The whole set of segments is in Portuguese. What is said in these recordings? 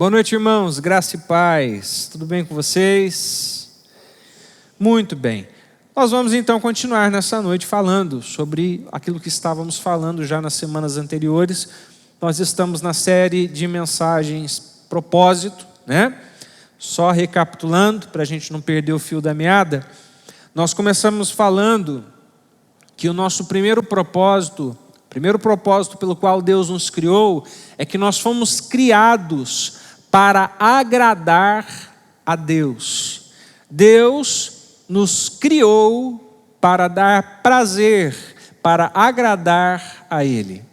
Boa noite, irmãos, graça e paz, tudo bem com vocês? Muito bem, nós vamos então continuar nessa noite falando sobre aquilo que estávamos falando já nas semanas anteriores. Nós estamos na série de mensagens propósito, né? Só recapitulando, para a gente não perder o fio da meada, nós começamos falando que o nosso primeiro propósito pelo qual Deus nos criou, é que nós fomos criados para agradar a Deus. Deus nos criou para dar prazer, para agradar a Ele.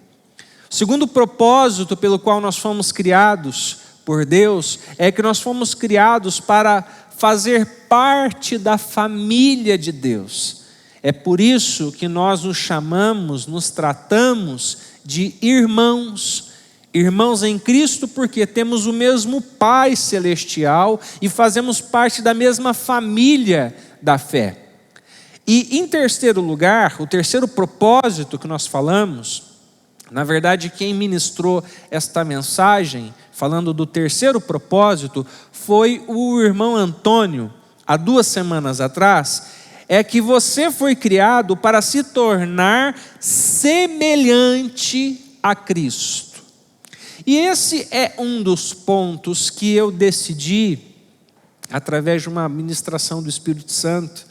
O segundo propósito pelo qual nós fomos criados por Deus, é que nós fomos criados para fazer parte da família de Deus. É por isso que nós nos tratamos de irmãos. Irmãos em Cristo, porque temos o mesmo Pai Celestial e fazemos parte da mesma família da fé. E em terceiro lugar, o terceiro propósito que nós falamos, na verdade quem ministrou esta mensagem, falando do terceiro propósito, foi o irmão Antônio, há 2 semanas atrás, é que você foi criado para se tornar semelhante a Cristo. E esse é um dos pontos que eu decidi, através de uma ministração do Espírito Santo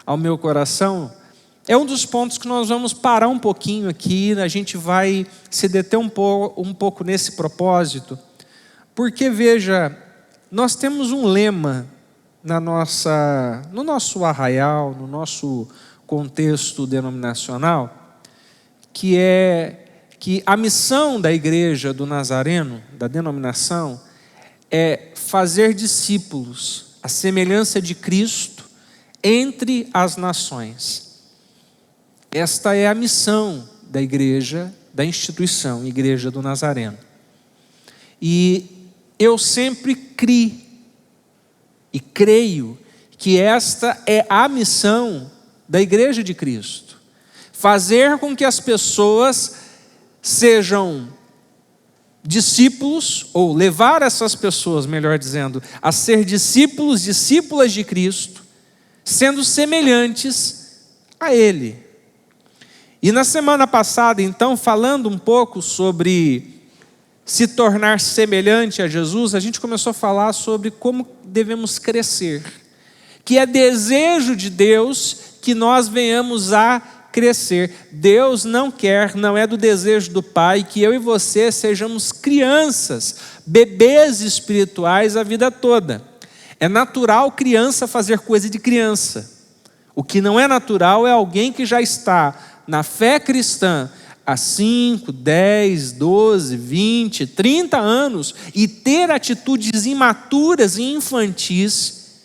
ao meu coração, é um dos pontos que nós vamos parar um pouquinho aqui, a gente vai se deter um pouco nesse propósito, porque veja, nós temos um lema no nosso arraial, no nosso contexto denominacional, que é que a missão da igreja do Nazareno, da denominação, é fazer discípulos, a semelhança de Cristo, entre as nações. Esta é a missão da igreja, da instituição, Igreja do Nazareno. E eu sempre creio que esta é a missão da Igreja de Cristo. Fazer com que as pessoas sejam discípulos, ou levar essas pessoas, melhor dizendo, a ser discípulos, discípulas de Cristo, sendo semelhantes a Ele. E na semana passada, então, falando um pouco sobre se tornar semelhante a Jesus, a gente começou a falar sobre como devemos crescer, que é desejo de Deus que nós venhamos a crescer. Deus não é do desejo do Pai que eu e você sejamos crianças, bebês espirituais a vida toda. É natural criança fazer coisa de criança. O que não é natural é alguém que já está na fé cristã há 5, 10, 12, 20, 30 anos e ter atitudes imaturas e infantis,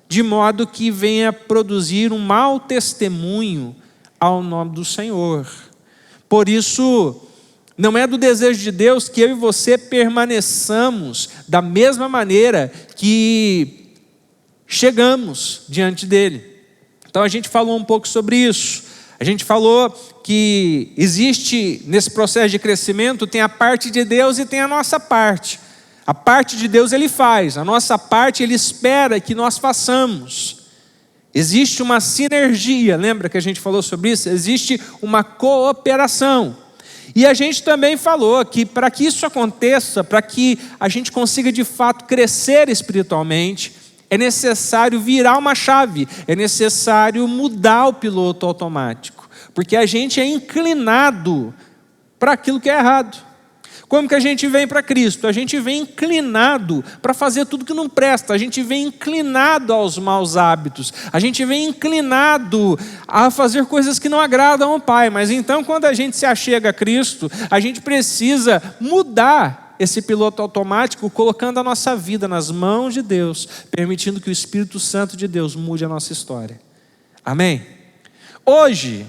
de modo que venha produzir um mau testemunho ao nome do Senhor. Por isso, não é do desejo de Deus que eu e você permaneçamos da mesma maneira que chegamos diante dele. Então a gente falou um pouco sobre isso. A gente falou que existe nesse processo de crescimento, tem a parte de Deus e tem a nossa parte. A parte de Deus Ele faz, a nossa parte Ele espera que nós façamos. Existe uma sinergia, lembra que a gente falou sobre isso? Existe uma cooperação. E a gente também falou que para que isso aconteça, para que a gente consiga de fato crescer espiritualmente, é necessário virar uma chave, é necessário mudar o piloto automático, porque a gente é inclinado para aquilo que é errado. Como que a gente vem para Cristo? A gente vem inclinado para fazer tudo que não presta, a gente vem inclinado aos maus hábitos, a gente vem inclinado a fazer coisas que não agradam ao Pai. Mas então, quando a gente se achega a Cristo, a gente precisa mudar esse piloto automático, colocando a nossa vida nas mãos de Deus, permitindo que o Espírito Santo de Deus mude a nossa história. Amém? Hoje,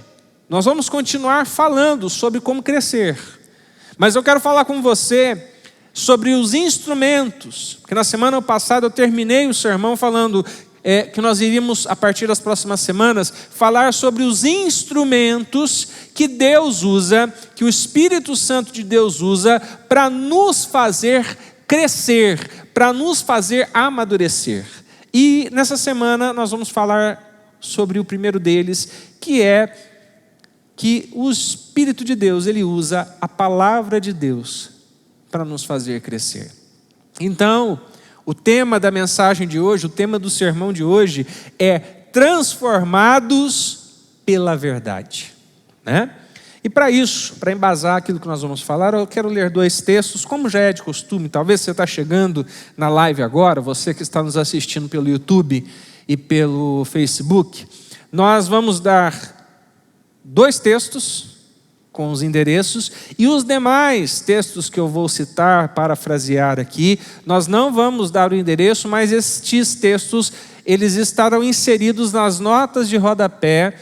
nós vamos continuar falando sobre como crescer. Mas eu quero falar com você sobre os instrumentos, porque na semana passada eu terminei o sermão falando que nós iríamos, a partir das próximas semanas, falar sobre os instrumentos que Deus usa, que o Espírito Santo de Deus usa para nos fazer crescer, para nos fazer amadurecer. E nessa semana nós vamos falar sobre o primeiro deles, que é que o Espírito de Deus, ele usa a palavra de Deus para nos fazer crescer. Então, o tema da mensagem de hoje, o tema do sermão de hoje é transformados pela verdade, né? E para isso, para embasar aquilo que nós vamos falar, eu quero ler 2 textos, como já é de costume. Talvez você está chegando na live agora, você que está nos assistindo pelo YouTube e pelo Facebook. Nós vamos dar 2 textos com os endereços e os demais textos que eu vou citar, parafrasear aqui, nós não vamos dar o endereço, mas estes textos, eles estarão inseridos nas notas de rodapé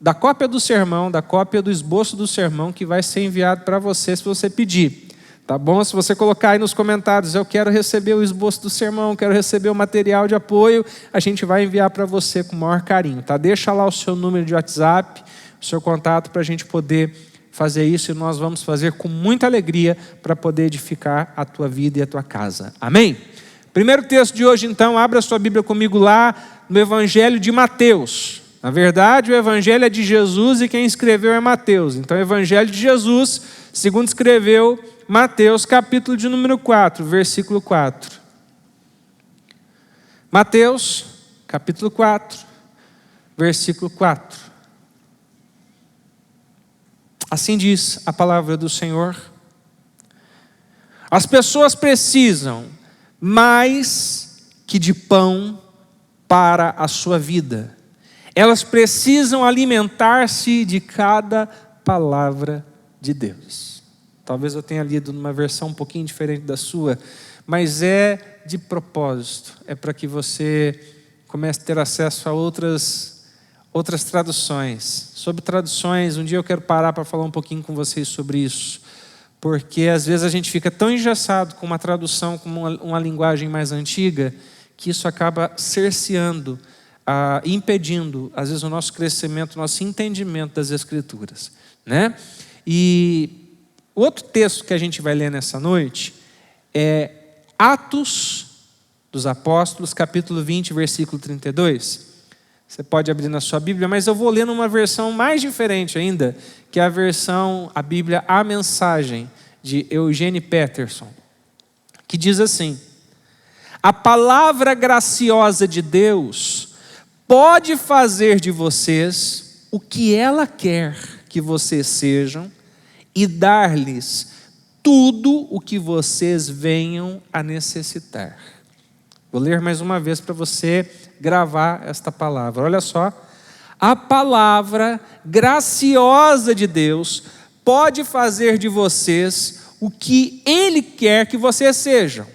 da cópia do sermão, da cópia do esboço do sermão que vai ser enviado para você se você pedir. Tá bom? Se você colocar aí nos comentários, eu quero receber o esboço do sermão, quero receber o material de apoio, a gente vai enviar para você com o maior carinho, tá? Deixa lá o seu número de WhatsApp, o seu contato para a gente poder fazer isso e nós vamos fazer com muita alegria para poder edificar a tua vida e a tua casa. Amém? Primeiro texto de hoje, então, abra a sua Bíblia comigo lá no Evangelho de Mateus. Na verdade, o Evangelho é de Jesus e quem escreveu é Mateus. Então, o Evangelho de Jesus, segundo escreveu Mateus, capítulo de número 4, versículo 4. Mateus, capítulo 4, versículo 4. Assim diz a palavra do Senhor. As pessoas precisam mais que de pão para a sua vida. Elas precisam alimentar-se de cada palavra de Deus. Talvez eu tenha lido numa versão um pouquinho diferente da sua, mas é de propósito. É para que você comece a ter acesso a outras traduções. Sobre traduções, um dia eu quero parar para falar um pouquinho com vocês sobre isso. Porque às vezes a gente fica tão engessado com uma tradução, com uma linguagem mais antiga, que isso acaba cerceando, impedindo, às vezes, o nosso crescimento, o nosso entendimento das Escrituras, né? E o outro texto que a gente vai ler nessa noite é Atos dos Apóstolos, capítulo 20, versículo 32. Você pode abrir na sua Bíblia, mas eu vou ler numa versão mais diferente ainda, que é a Bíblia A Mensagem, de Eugene Peterson, que diz assim: a palavra graciosa de Deus pode fazer de vocês o que ela quer que vocês sejam e dar-lhes tudo o que vocês venham a necessitar. Vou ler mais uma vez para você gravar esta palavra. Olha só. A palavra graciosa de Deus pode fazer de vocês o que Ele quer que vocês sejam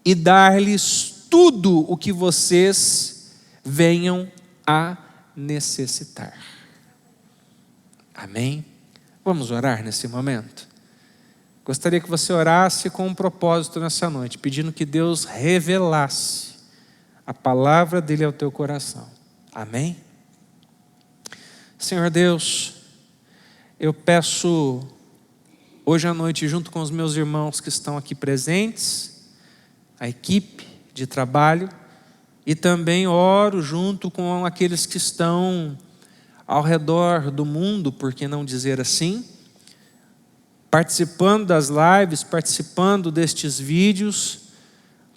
e dar-lhes tudo o que vocês venham a necessitar. Amém? Vamos orar nesse momento? Gostaria que você orasse com um propósito nessa noite, pedindo que Deus revelasse a palavra dele ao teu coração. Amém? Senhor Deus, eu peço hoje à noite, junto com os meus irmãos que estão aqui presentes, a equipe de trabalho, e também oro junto com aqueles que estão ao redor do mundo, por que não dizer assim, participando das lives, participando destes vídeos,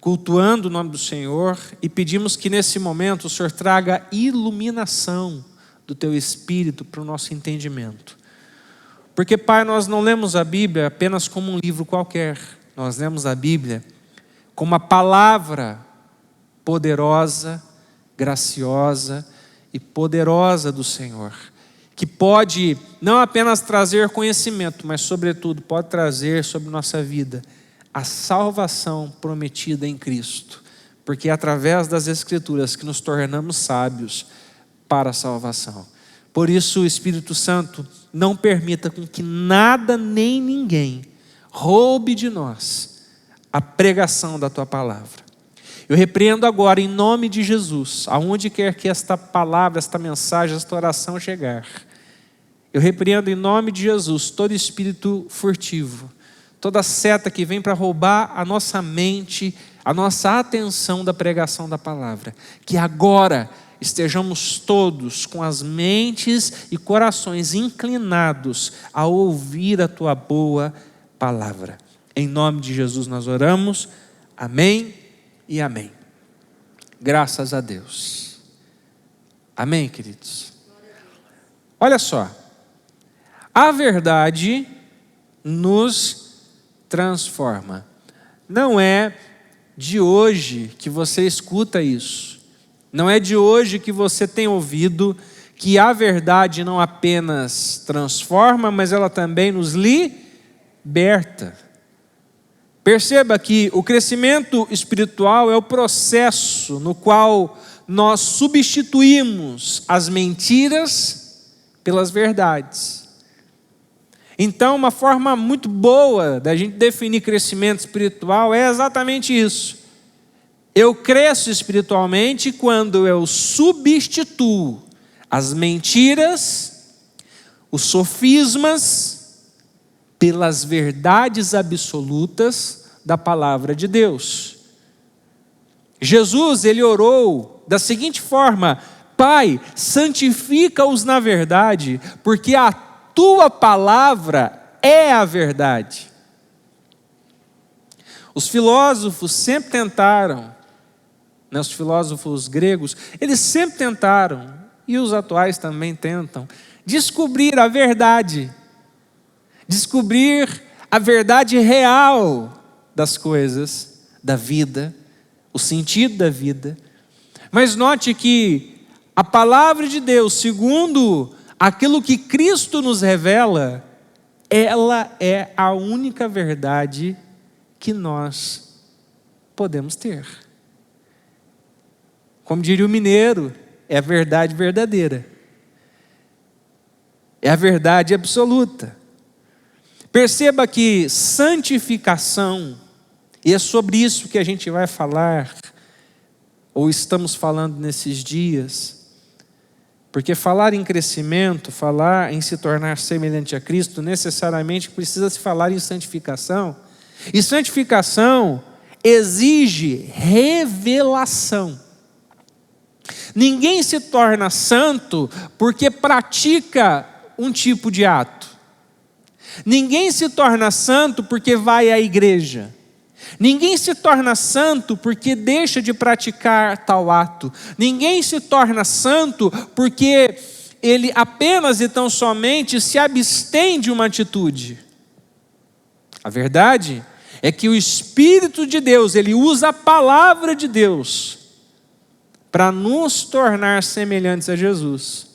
cultuando o nome do Senhor, e pedimos que nesse momento o Senhor traga iluminação do Teu Espírito para o nosso entendimento. Porque, Pai, nós não lemos a Bíblia apenas como um livro qualquer, nós lemos a Bíblia como uma palavra poderosa, graciosa e poderosa do Senhor, que pode não apenas trazer conhecimento, mas sobretudo pode trazer sobre nossa vida a salvação prometida em Cristo, porque é através das Escrituras que nos tornamos sábios para a salvação. Por isso, o Espírito Santo não permita com que nada nem ninguém roube de nós a pregação da Tua palavra. Eu repreendo agora, em nome de Jesus, aonde quer que esta palavra, esta mensagem, esta oração chegar, eu repreendo em nome de Jesus todo espírito furtivo, toda seta que vem para roubar a nossa mente, a nossa atenção da pregação da palavra. Que agora estejamos todos com as mentes e corações inclinados a ouvir a tua boa palavra. Em nome de Jesus nós oramos. Amém e amém. Graças a Deus. Amém, queridos? Olha só. A verdade nos transforma. Não é de hoje que você escuta isso. Não é de hoje que você tem ouvido que a verdade não apenas transforma, mas ela também nos liberta. Perceba que o crescimento espiritual é o processo no qual nós substituímos as mentiras pelas verdades. Então, uma forma muito boa da gente definir crescimento espiritual é exatamente isso. Eu cresço espiritualmente quando eu substituo as mentiras, os sofismas, pelas verdades absolutas da palavra de Deus. Jesus, ele orou da seguinte forma: Pai, santifica-os na verdade, porque a tua palavra é a verdade. Os filósofos sempre tentaram, os filósofos gregos, eles sempre tentaram, e os atuais também tentam, descobrir a verdade real das coisas, da vida, o sentido da vida. Mas note que a palavra de Deus, segundo aquilo que Cristo nos revela, ela é a única verdade que nós podemos ter. Como diria o mineiro, é a verdade verdadeira. É a verdade absoluta. Perceba que santificação, e é sobre isso que a gente vai falar, ou estamos falando nesses dias, porque falar em crescimento, falar em se tornar semelhante a Cristo, necessariamente precisa se falar em santificação. E santificação exige revelação. Ninguém se torna santo porque pratica um tipo de ato. Ninguém se torna santo porque vai à igreja. Ninguém se torna santo porque deixa de praticar tal ato. Ninguém se torna santo porque ele apenas e tão somente se abstém de uma atitude. A verdade é que o Espírito de Deus, ele usa a palavra de Deus para nos tornar semelhantes a Jesus.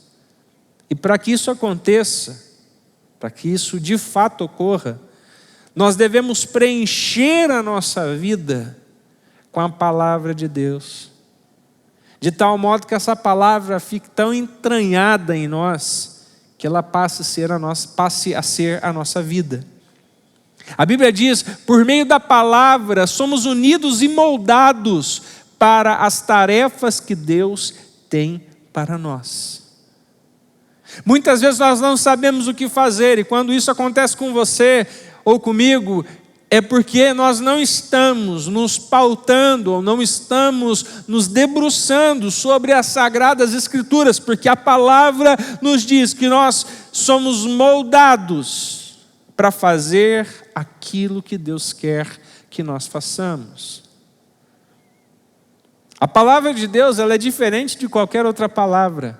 E para que isso aconteça, para que isso de fato ocorra, nós devemos preencher a nossa vida com a palavra de Deus, de tal modo que essa palavra fique tão entranhada em nós, que ela passe a ser a nossa vida. A Bíblia diz, por meio da palavra, somos unidos e moldados para as tarefas que Deus tem para nós. Muitas vezes nós não sabemos o que fazer, e quando isso acontece com você ou comigo, é porque nós não estamos nos pautando, ou não estamos nos debruçando sobre as Sagradas Escrituras, porque a palavra nos diz que nós somos moldados para fazer aquilo que Deus quer que nós façamos. A palavra de Deus, ela é diferente de qualquer outra palavra,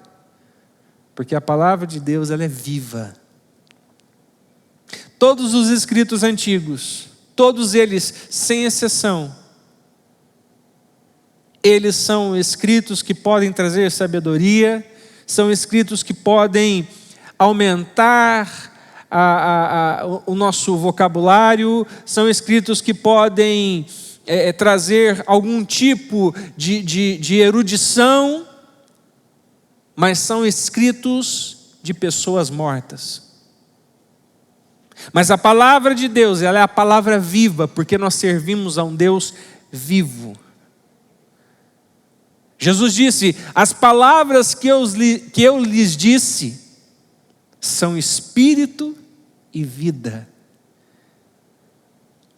porque a palavra de Deus, ela é viva. Todos os escritos antigos, todos eles, sem exceção, eles são escritos que podem trazer sabedoria, são escritos que podem aumentar o nosso vocabulário, são escritos que podem trazer algum tipo de erudição, mas são escritos de pessoas mortas. Mas a palavra de Deus, ela é a palavra viva, porque nós servimos a um Deus vivo. Jesus disse, as palavras que eu lhes disse são espírito e vida.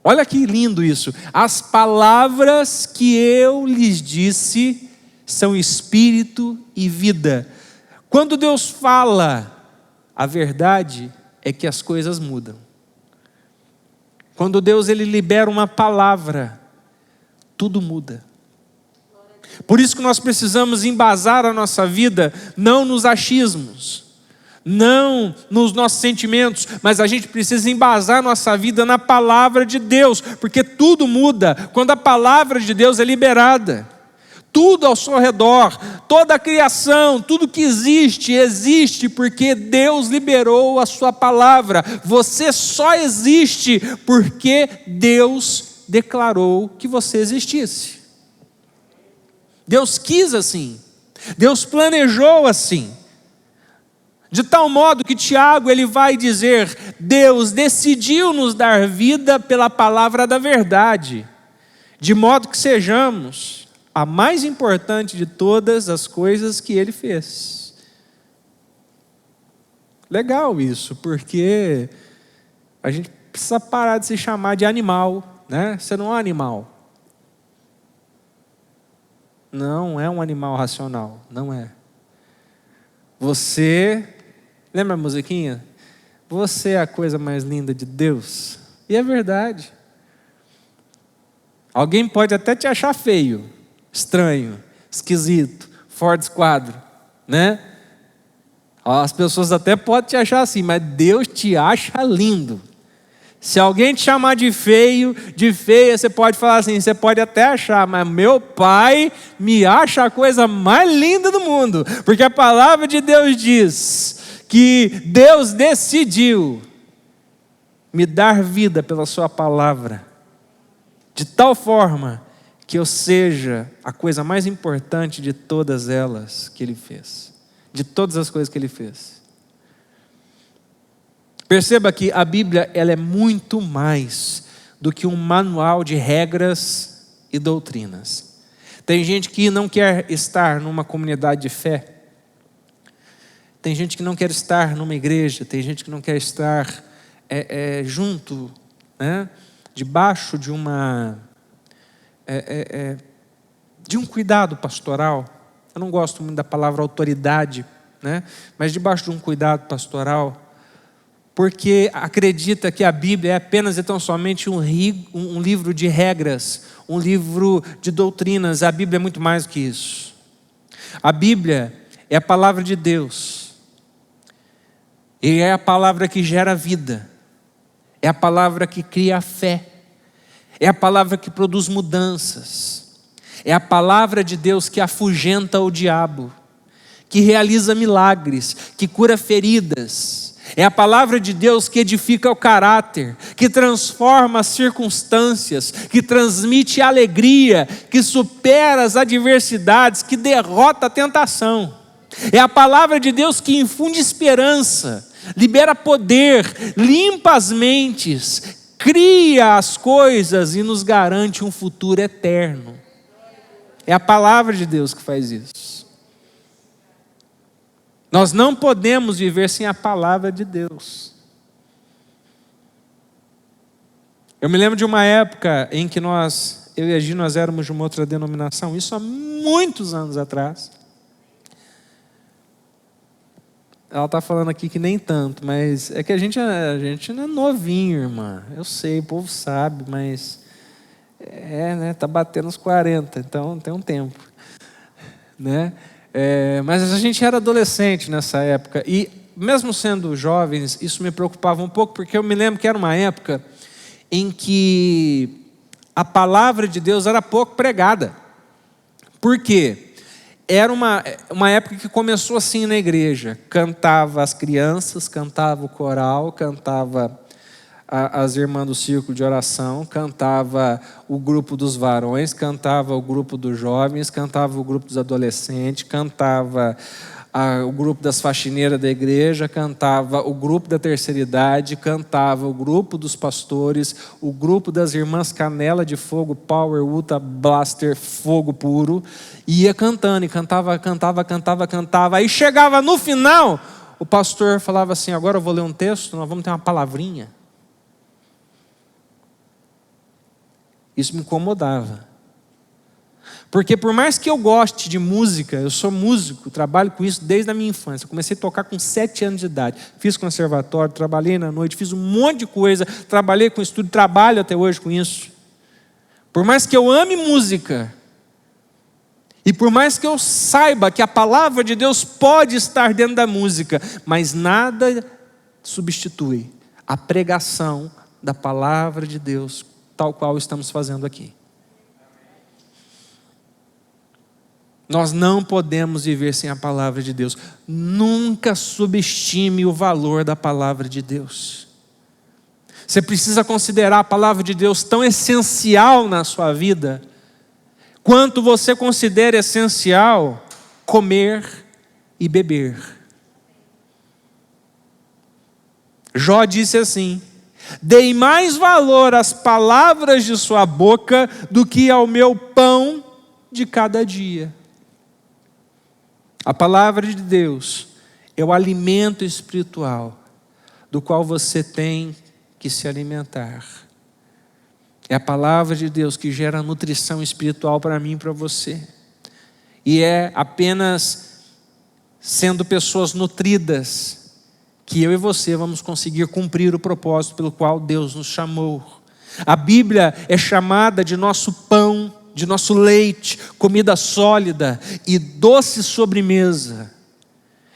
Olha que lindo isso. As palavras que eu lhes disse são espírito e vida. Quando Deus fala, a verdade é que as coisas mudam. Quando Deus ele libera uma palavra, tudo muda. Por isso que nós precisamos embasar a nossa vida, não nos achismos, não nos nossos sentimentos, mas a gente precisa embasar a nossa vida na palavra de Deus, porque tudo muda quando a palavra de Deus é liberada. Tudo ao seu redor, toda a criação, tudo que existe, existe porque Deus liberou a sua palavra. Você só existe porque Deus declarou que você existisse. Deus quis assim, Deus planejou assim, de tal modo que Tiago ele vai dizer, Deus decidiu nos dar vida pela palavra da verdade, de modo que sejamos a mais importante de todas as coisas que Ele fez. Legal isso, porque a gente precisa parar de se chamar de animal, né? Você não é um animal. Não é um animal racional, não é. Você, lembra a musiquinha? Você é a coisa mais linda de Deus. E é verdade. Alguém pode até te achar feio, estranho, esquisito, fora de esquadro, né? As pessoas até podem te achar assim, mas Deus te acha lindo. Se alguém te chamar de feio, de feia, você pode falar assim, você pode até achar, mas meu pai me acha a coisa mais linda do mundo, porque a palavra de Deus diz que Deus decidiu me dar vida pela sua palavra, de tal forma que eu seja a coisa mais importante de todas elas que Ele fez, de todas as coisas que Ele fez. Perceba que a Bíblia ela é muito mais do que um manual de regras e doutrinas. Tem gente que não quer estar numa comunidade de fé. Tem gente que não quer estar numa igreja. Tem gente que não quer estar junto, né, debaixo de de um cuidado pastoral. Eu não gosto muito da palavra autoridade, né, mas debaixo de um cuidado pastoral. Porque acredita que a Bíblia é apenas e tão somente um livro de regras, um livro de doutrinas. A Bíblia é muito mais do que isso. A Bíblia é a palavra de Deus. E é a palavra que gera vida. É a palavra que cria a fé. É a palavra que produz mudanças. É a palavra de Deus que afugenta o diabo, que realiza milagres, que cura feridas. É a palavra de Deus que edifica o caráter, que transforma as circunstâncias, que transmite alegria, que supera as adversidades, que derrota a tentação. É a palavra de Deus que infunde esperança, libera poder, limpa as mentes, cria as coisas e nos garante um futuro eterno. É a palavra de Deus que faz isso. Nós não podemos viver sem a palavra de Deus. Eu me lembro de uma época em que eu e a Gi, nós éramos de uma outra denominação, isso há muitos anos atrás. Ela está falando aqui que nem tanto, mas é que a gente não é novinho, irmã. Eu sei, o povo sabe, mas né, tá batendo os 40, então tem um tempo, né? Mas a gente era adolescente nessa época e mesmo sendo jovens, isso me preocupava um pouco, porque eu me lembro que era uma época em que a palavra de Deus era pouco pregada. Por quê? Era uma época que começou assim na igreja, cantava as crianças, cantava o coral, cantava as irmãs do círculo de oração, cantava o grupo dos varões, cantava o grupo dos jovens, cantava o grupo dos adolescentes, cantava o grupo das faxineiras da igreja, cantava o grupo da terceira idade, cantava o grupo dos pastores, o grupo das irmãs Canela de Fogo, Power, Ultra, Blaster, Fogo Puro, e ia cantando, e cantava, aí chegava no final, o pastor falava assim, agora eu vou ler um texto, nós vamos ter uma palavrinha. Isso me incomodava. Porque por mais que eu goste de música, eu sou músico, trabalho com isso desde a minha infância. Eu comecei a tocar com 7 anos de idade. Fiz conservatório, trabalhei na noite, fiz um monte de coisa, trabalhei com estúdio, trabalho até hoje com isso. Por mais que eu ame música, e por mais que eu saiba que a palavra de Deus pode estar dentro da música, mas nada substitui a pregação da palavra de Deus, tal qual estamos fazendo aqui. Nós não podemos viver sem a palavra de Deus. Nunca subestime o valor da palavra de Deus. Você precisa considerar a palavra de Deus tão essencial na sua vida, quanto você considera essencial comer e beber. Jó disse assim: dei mais valor às palavras de sua boca do que ao meu pão de cada dia. A palavra de Deus é o alimento espiritual do qual você tem que se alimentar. É a palavra de Deus que gera nutrição espiritual para mim e para você. E é apenas sendo pessoas nutridas que eu e você vamos conseguir cumprir o propósito pelo qual Deus nos chamou. A Bíblia é chamada de nosso pão, de nosso leite, comida sólida e doce sobremesa.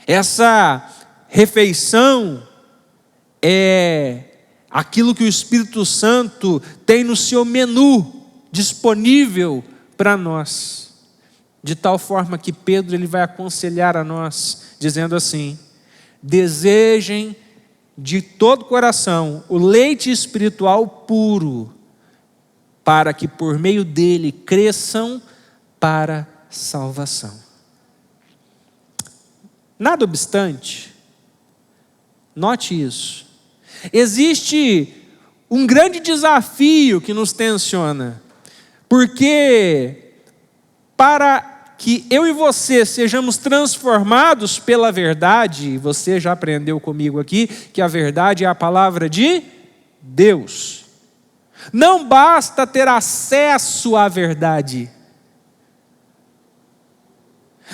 Essa refeição é aquilo que o Espírito Santo tem no seu menu disponível para nós. De tal forma que Pedro ele vai aconselhar a nós, dizendo assim: desejem de todo o coração o leite espiritual puro, para que por meio dele cresçam para salvação. Nada obstante, note isso, existe um grande desafio que nos tensiona, porque para que eu e você sejamos transformados pela verdade, você já aprendeu comigo aqui que a verdade é a palavra de Deus. Não basta ter acesso à verdade.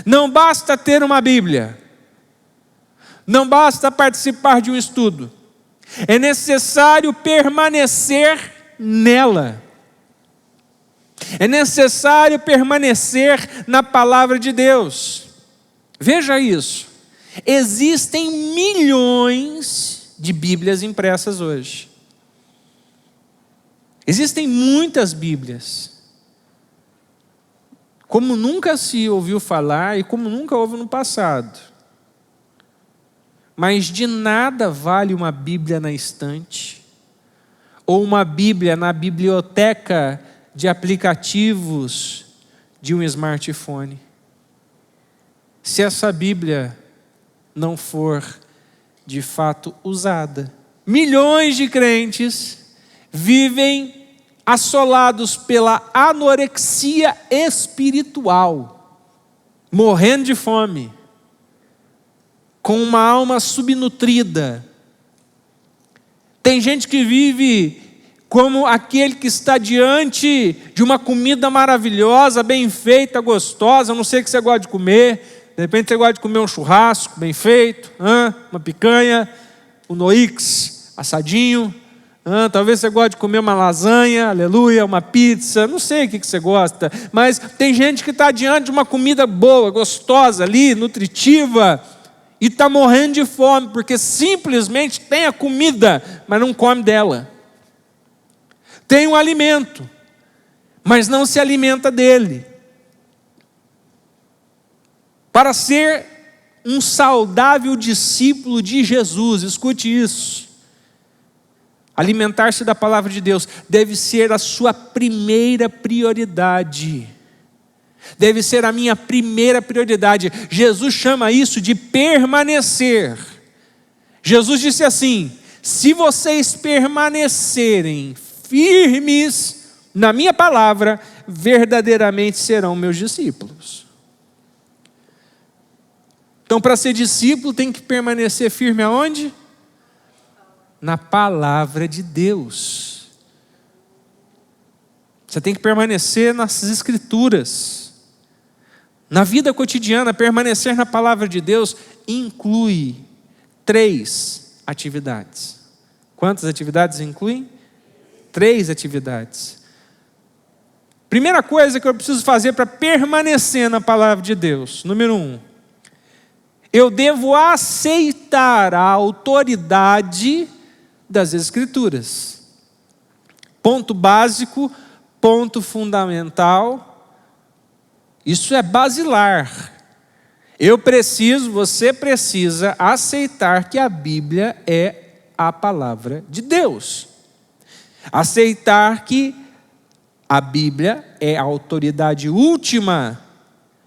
Não basta ter uma Bíblia. Não basta participar de um estudo. É necessário permanecer nela. É necessário permanecer na palavra de Deus. Veja isso. Existem milhões de Bíblias impressas hoje. Existem muitas Bíblias. Como nunca se ouviu falar e como nunca houve no passado. Mas de nada vale uma Bíblia na estante, ou uma Bíblia na biblioteca de aplicativos de um smartphone, se essa Bíblia não for de fato usada. Milhões de crentes vivem assolados pela anorexia espiritual, morrendo de fome, com uma alma subnutrida. Tem gente que vive como aquele que está diante de uma comida maravilhosa, bem feita, gostosa. Eu não sei o que você gosta de comer. De repente você gosta de comer um churrasco bem feito, uma picanha, um Noix assadinho. Talvez você goste de comer uma lasanha, aleluia, uma pizza. Não sei o que você gosta. Mas tem gente que está diante de uma comida boa, gostosa ali, nutritiva, e está morrendo de fome, porque simplesmente tem a comida, mas não come dela. Tem um alimento, mas não se alimenta dele. Para ser um saudável discípulo de Jesus, escute isso, alimentar-se da palavra de Deus deve ser a sua primeira prioridade. Deve ser a minha primeira prioridade. Jesus chama isso de permanecer. Jesus disse assim: se vocês permanecerem firmes na minha palavra, verdadeiramente serão meus discípulos. Então, para ser discípulo, tem que permanecer firme aonde? Na palavra de Deus. Você tem que permanecer nas Escrituras. Na vida cotidiana, permanecer na palavra de Deus inclui 3 atividades. Quantas atividades incluem? 3 atividades. Primeira coisa que eu preciso fazer para permanecer na palavra de Deus. Número 1. Eu devo aceitar a autoridade das Escrituras. Ponto básico, ponto fundamental. Isso é basilar. Você precisa aceitar que a Bíblia é a palavra de Deus. Aceitar que a Bíblia é a autoridade última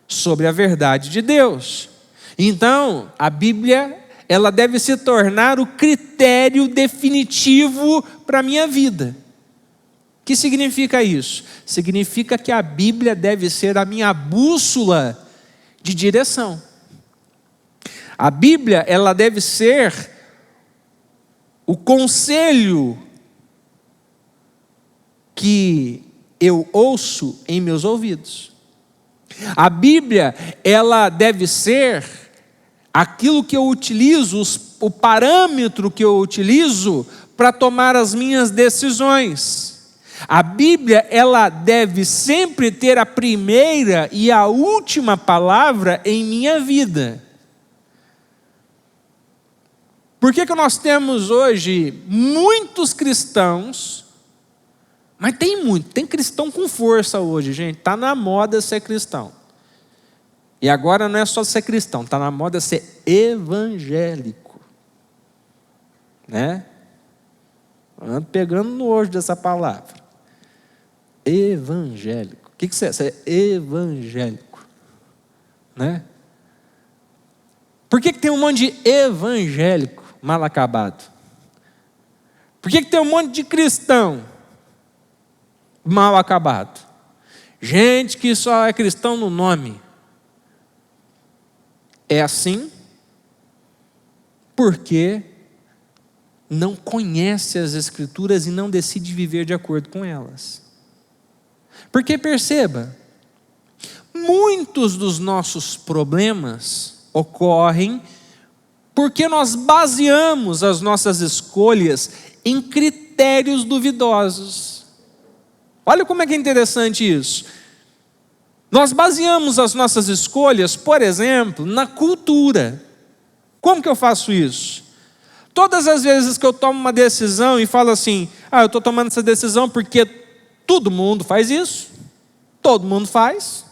sobre a verdade de Deus. Então, a Bíblia, ela deve se tornar o critério definitivo para a minha vida. O que significa isso? Significa que a Bíblia deve ser a minha bússola de direção. A Bíblia, ela deve ser o conselho que eu ouço em meus ouvidos. A Bíblia, ela deve ser aquilo que eu utilizo, o parâmetro que eu utilizo para tomar as minhas decisões. A Bíblia, ela deve sempre ter a primeira e a última palavra em minha vida. Por que nós temos hoje muitos cristãos, mas tem cristão com força hoje, gente, está na moda ser cristão. E agora não é só ser cristão, está na moda ser evangélico. Né? Eu ando pegando nojo dessa palavra. Evangélico. O que você é? Você é evangélico. Né? Por que tem um monte de evangélico mal acabado? Por que tem um monte de cristão mal acabado? Gente que só é cristão no nome. É assim porque não conhece as Escrituras e não decide viver de acordo com elas. Porque perceba, muitos dos nossos problemas ocorrem porque nós baseamos as nossas escolhas em critérios duvidosos. Olha como é que é interessante isso. Nós baseamos as nossas escolhas, por exemplo, na cultura. Como que eu faço isso? Todas as vezes que eu tomo uma decisão e falo assim, eu estou tomando essa decisão porque todo mundo faz isso, todo mundo faz.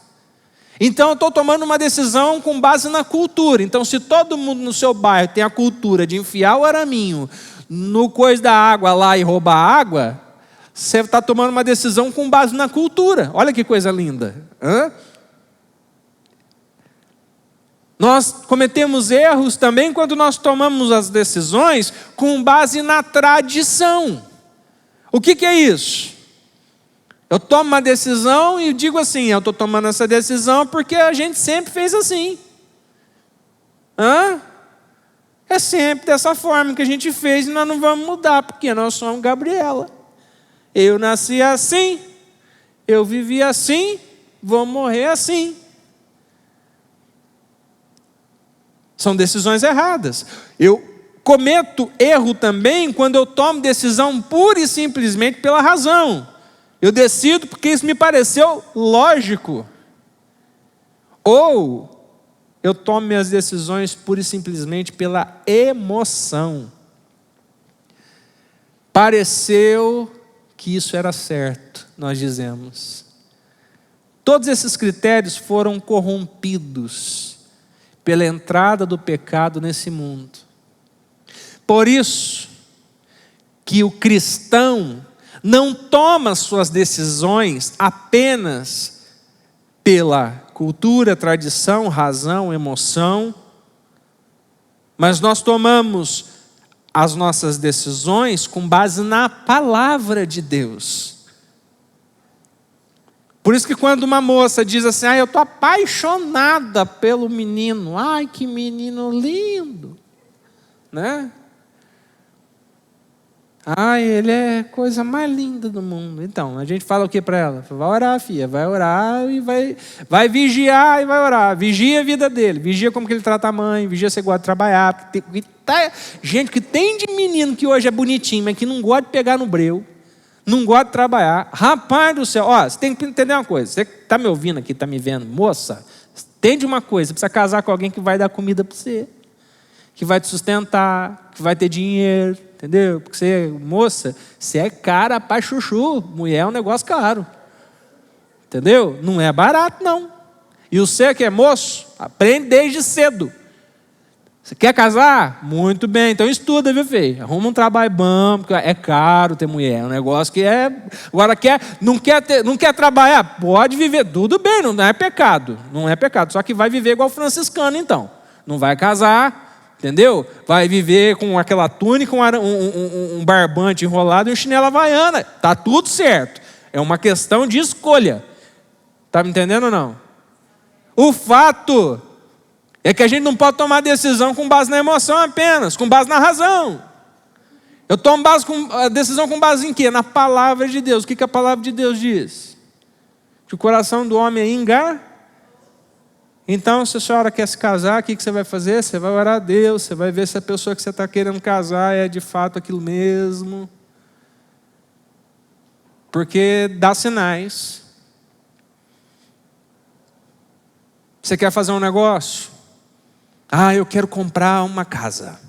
Então eu estou tomando uma decisão com base na cultura. Então se todo mundo no seu bairro tem a cultura de enfiar o araminho no coisa da água lá e roubar a água, você está tomando uma decisão com base na cultura. Olha que coisa linda. Nós cometemos erros também quando nós tomamos as decisões com base na tradição. O que é isso? Eu tomo uma decisão e digo assim, eu estou tomando essa decisão porque a gente sempre fez assim. É sempre dessa forma que a gente fez e nós não vamos mudar, porque nós somos Gabriela. Eu nasci assim, eu vivi assim, vou morrer assim. São decisões erradas. Eu cometo erro também quando eu tomo decisão pura e simplesmente pela razão. Eu decido porque isso me pareceu lógico. Ou eu tomo minhas decisões pura e simplesmente pela emoção. Pareceu que isso era certo, nós dizemos. Todos esses critérios foram corrompidos pela entrada do pecado nesse mundo. Por isso que o cristão não toma suas decisões apenas pela cultura, tradição, razão, emoção, mas nós tomamos as nossas decisões com base na palavra de Deus. Por isso que quando uma moça diz assim, eu estou apaixonada pelo menino, ai que menino lindo, né? Ah, ele é a coisa mais linda do mundo. Então, a gente fala o que para ela? Vai orar, filha. Vai orar e vai vigiar e vai orar. Vigia a vida dele. Vigia como que ele trata a mãe. Vigia se ele gosta de trabalhar. Gente que tem de menino que hoje é bonitinho, mas que não gosta de pegar no breu. Não gosta de trabalhar. Rapaz do céu. Ó, você tem que entender uma coisa. Você que está me ouvindo aqui, está me vendo. Moça, entende uma coisa. Você precisa casar com alguém que vai dar comida para você. Que vai te sustentar. Que vai ter dinheiro. Entendeu? Porque você, moça, você é cara pra chuchu. Mulher é um negócio caro. Entendeu? Não é barato, não. E você que é moço, aprende desde cedo. Você quer casar? Muito bem. Então estuda, viu, filho? Arruma um trabalho bom, porque é caro ter mulher. É um negócio que é... Agora, não quer trabalhar? Pode viver. Tudo bem, não é pecado. Não é pecado. Só que vai viver igual franciscano, então. Não vai casar... Entendeu? Vai viver com aquela túnica, um barbante enrolado e um chinelo havaiana. Está tudo certo. É uma questão de escolha. Está me entendendo ou não? O fato é que a gente não pode tomar decisão com base na emoção apenas, com base na razão. Eu tomo a decisão com base em quê? Na palavra de Deus. O que a palavra de Deus diz? Que o coração do homem é enganado. Então, se a senhora quer se casar, o que você vai fazer? Você vai orar a Deus, você vai ver se a pessoa que você está querendo casar é de fato aquilo mesmo. Porque dá sinais. Você quer fazer um negócio? Ah, eu quero comprar uma casa.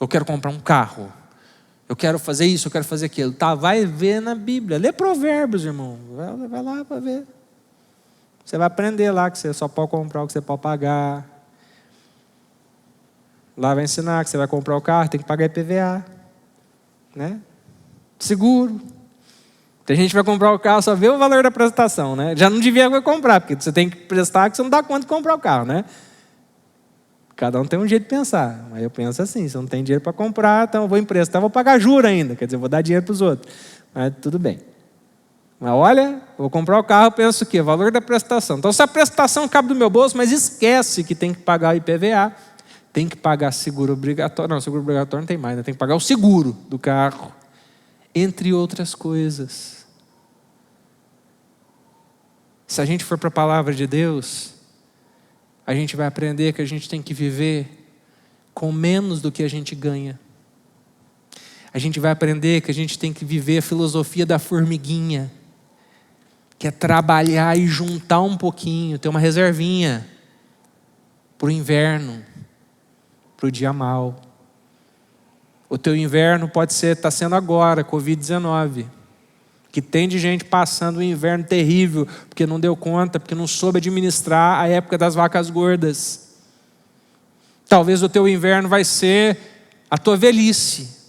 Eu quero comprar um carro. Eu quero fazer isso, eu quero fazer aquilo. Tá, vai ver na Bíblia. Lê Provérbios, irmão. Vai lá para ver. Você vai aprender lá que você só pode comprar o que você pode pagar. Lá vai ensinar que você vai comprar o carro, tem que pagar IPVA. Né? Seguro. Tem gente que vai comprar o carro, só vê o valor da prestação. Né? Já não devia comprar, porque você tem que prestar que você não dá conta de comprar o carro. Né? Cada um tem um jeito de pensar. Mas eu penso assim, se eu não tenho dinheiro para comprar, então eu vou emprestar, vou pagar juros ainda. Quer dizer, eu vou dar dinheiro para os outros. Mas tudo bem. Mas olha, vou comprar o carro, eu penso o quê? Valor da prestação. Então, se a prestação cabe do meu bolso, mas esquece que tem que pagar o IPVA, tem que pagar seguro obrigatório. Não, seguro obrigatório não tem mais, né? Tem que pagar o seguro do carro, entre outras coisas. Se a gente for para a palavra de Deus, a gente vai aprender que a gente tem que viver com menos do que a gente ganha. A gente vai aprender que a gente tem que viver a filosofia da formiguinha, que é trabalhar e juntar um pouquinho, ter uma reservinha para o inverno, para o dia mau. O teu inverno pode ser, está sendo agora, Covid-19, que tem de gente passando um inverno terrível, porque não deu conta, porque não soube administrar a época das vacas gordas. Talvez o teu inverno vai ser a tua velhice.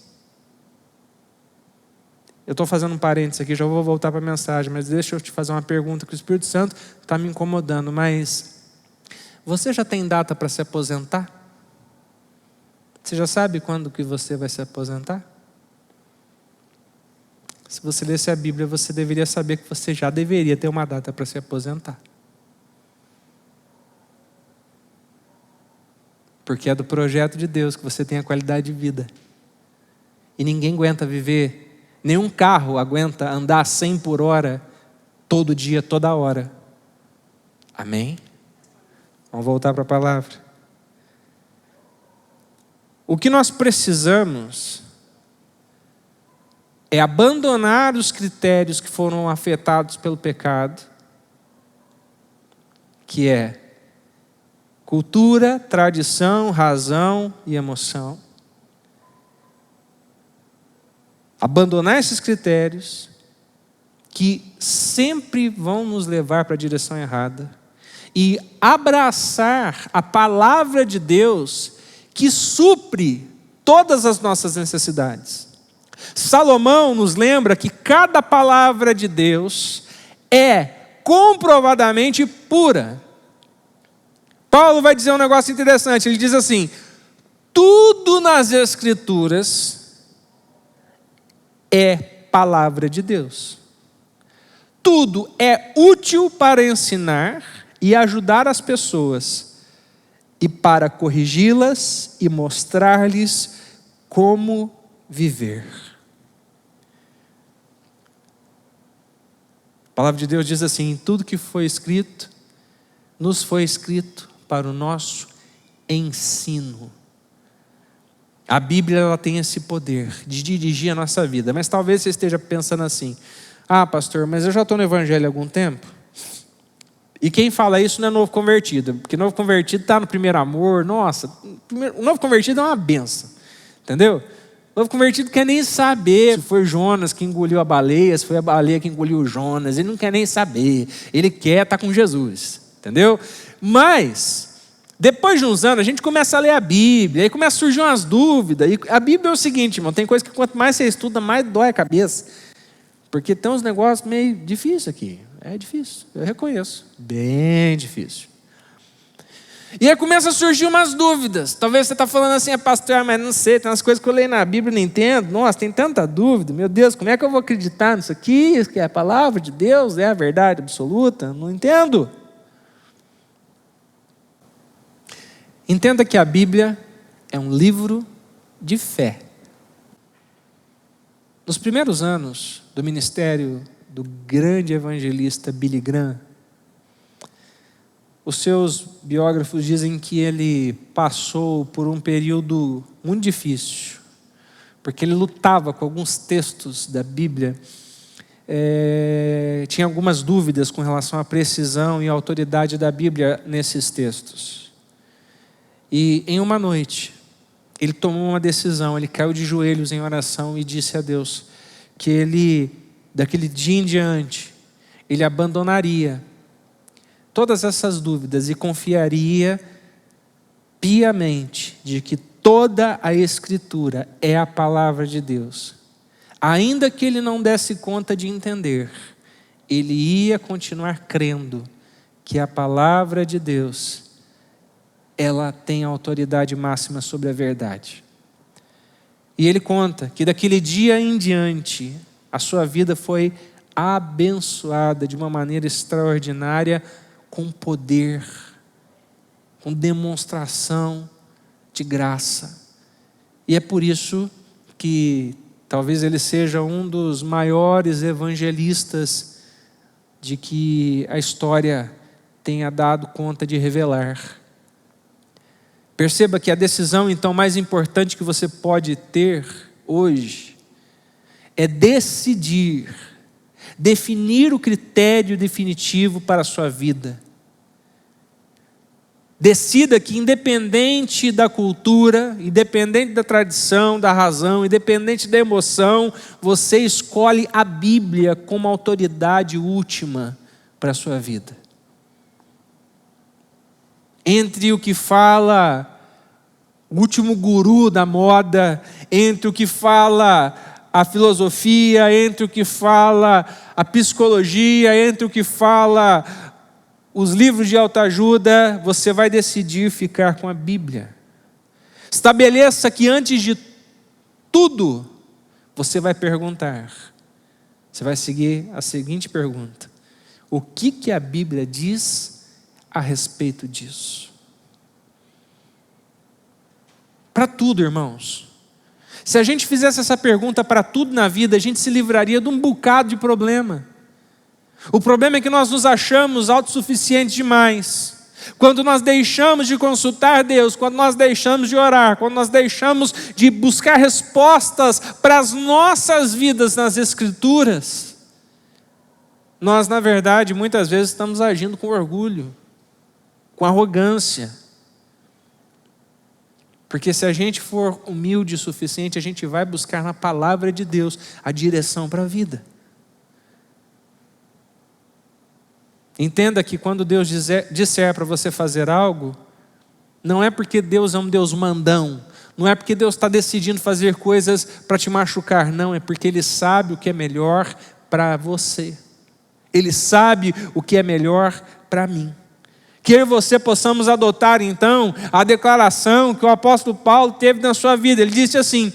Eu estou fazendo um parênteses aqui, já vou voltar para a mensagem, mas deixa eu te fazer uma pergunta que o Espírito Santo está me incomodando. Mas você já tem data para se aposentar? Você já sabe quando que você vai se aposentar? Se você lesse a Bíblia, você deveria saber que você já deveria ter uma data para se aposentar. Porque é do projeto de Deus que você tenha qualidade de vida. E ninguém aguenta viver... Nenhum carro aguenta andar 100 por hora todo dia, toda hora. Amém? Vamos voltar para a palavra. O que nós precisamos é abandonar os critérios que foram afetados pelo pecado, que é cultura, tradição, razão e emoção. Abandonar esses critérios que sempre vão nos levar para a direção errada e abraçar a palavra de Deus que supre todas as nossas necessidades. Salomão nos lembra que cada palavra de Deus é comprovadamente pura. Paulo vai dizer um negócio interessante, ele diz assim: tudo nas Escrituras é palavra de Deus. Tudo é útil para ensinar e ajudar as pessoas, e para corrigi-las e mostrar-lhes como viver. palavra de Deus diz assim: tudo que foi escrito, nos foi escrito para o nosso ensino. A Bíblia, ela tem esse poder de dirigir a nossa vida. Mas talvez você esteja pensando assim: ah, pastor, mas eu já estou no Evangelho há algum tempo. E quem fala isso não é novo convertido, porque novo convertido está no primeiro amor. Nossa, o novo convertido é uma benção, entendeu? O novo convertido quer nem saber se foi Jonas que engoliu a baleia, se foi a baleia que engoliu o Jonas. Ele não quer nem saber, ele quer estar com Jesus, entendeu? Mas depois de uns anos a gente começa a ler a Bíblia, aí começa a surgir umas dúvidas. E a Bíblia é o seguinte, irmão, tem coisa que quanto mais você estuda, mais dói a cabeça, porque tem uns negócios meio difíceis aqui. É difícil, eu reconheço, bem difícil. E aí começa a surgir umas dúvidas. Talvez você está falando assim: pastor, mas não sei, tem umas coisas que eu leio na Bíblia e não entendo. Nossa, tem tanta dúvida, meu Deus, como é que eu vou acreditar nisso aqui? Isso que é a palavra de Deus, é a verdade absoluta? Não entendo. Entenda que a Bíblia é um livro de fé. Nos primeiros anos do ministério do grande evangelista Billy Graham, os seus biógrafos dizem que ele passou por um período muito difícil, porque ele lutava com alguns textos da Bíblia, tinha algumas dúvidas com relação à precisão e à autoridade da Bíblia nesses textos. E em uma noite, ele tomou uma decisão, ele caiu de joelhos em oração e disse a Deus que ele, daquele dia em diante, ele abandonaria todas essas dúvidas e confiaria piamente de que toda a Escritura é a palavra de Deus. Ainda que ele não desse conta de entender, ele ia continuar crendo que a palavra de Deus, ela tem autoridade máxima sobre a verdade. E ele conta que daquele dia em diante, a sua vida foi abençoada de uma maneira extraordinária, com poder, com demonstração de graça. E é por isso que talvez ele seja um dos maiores evangelistas de que a história tenha dado conta de revelar. Perceba que a decisão, então, mais importante que você pode ter hoje é decidir, definir o critério definitivo para a sua vida. Decida que, independente da cultura, independente da tradição, da razão, independente da emoção, você escolhe a Bíblia como autoridade última para a sua vida. Entre o que fala o último guru da moda, entre o que fala a filosofia, entre o que fala a psicologia, entre o que fala os livros de autoajuda, você vai decidir ficar com a Bíblia. Estabeleça que antes de tudo, você vai perguntar. Você vai seguir a seguinte pergunta: o que a Bíblia diz a respeito disso? Para tudo, irmãos. Se a gente fizesse essa pergunta para tudo na vida, a gente se livraria de um bocado de problema. O problema é que nós nos achamos autossuficientes demais. Quando nós deixamos de consultar Deus, quando nós deixamos de orar, quando nós deixamos de buscar respostas para as nossas vidas nas Escrituras, nós, na verdade, muitas vezes estamos agindo com orgulho, com arrogância. Porque se a gente for humilde o suficiente, a gente vai buscar na palavra de Deus a direção para a vida. Entenda que quando Deus disser para você fazer algo, não é porque Deus é um Deus mandão, não é porque Deus está decidindo fazer coisas para te machucar, não, é porque Ele sabe o que é melhor para você. Ele sabe o que é melhor para mim. Que eu e você possamos adotar então a declaração que o apóstolo Paulo teve na sua vida. Ele disse assim: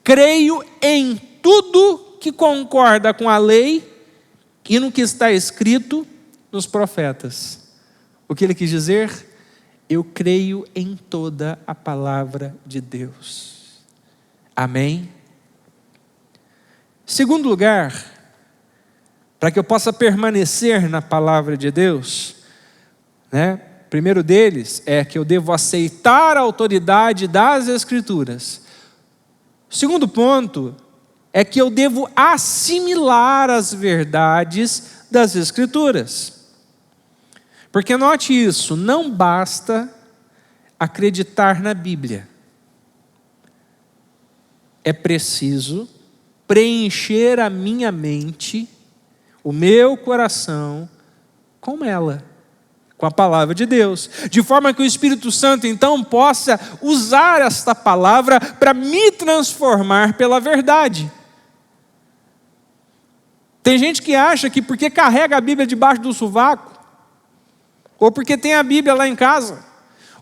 creio em tudo que concorda com a lei e no que está escrito nos profetas. O que ele quis dizer? Eu creio em toda a palavra de Deus. Amém? Segundo lugar, para que eu possa permanecer na palavra de Deus, né? O primeiro deles é que eu devo aceitar a autoridade das Escrituras. O segundo ponto é que eu devo assimilar as verdades das Escrituras. Porque note isso, não basta acreditar na Bíblia. É preciso preencher a minha mente, o meu coração, com ela, com a palavra de Deus, de forma que o Espírito Santo então possa usar esta palavra para me transformar pela verdade. Tem gente que acha que porque carrega a Bíblia debaixo do sovaco, ou porque tem a Bíblia lá em casa,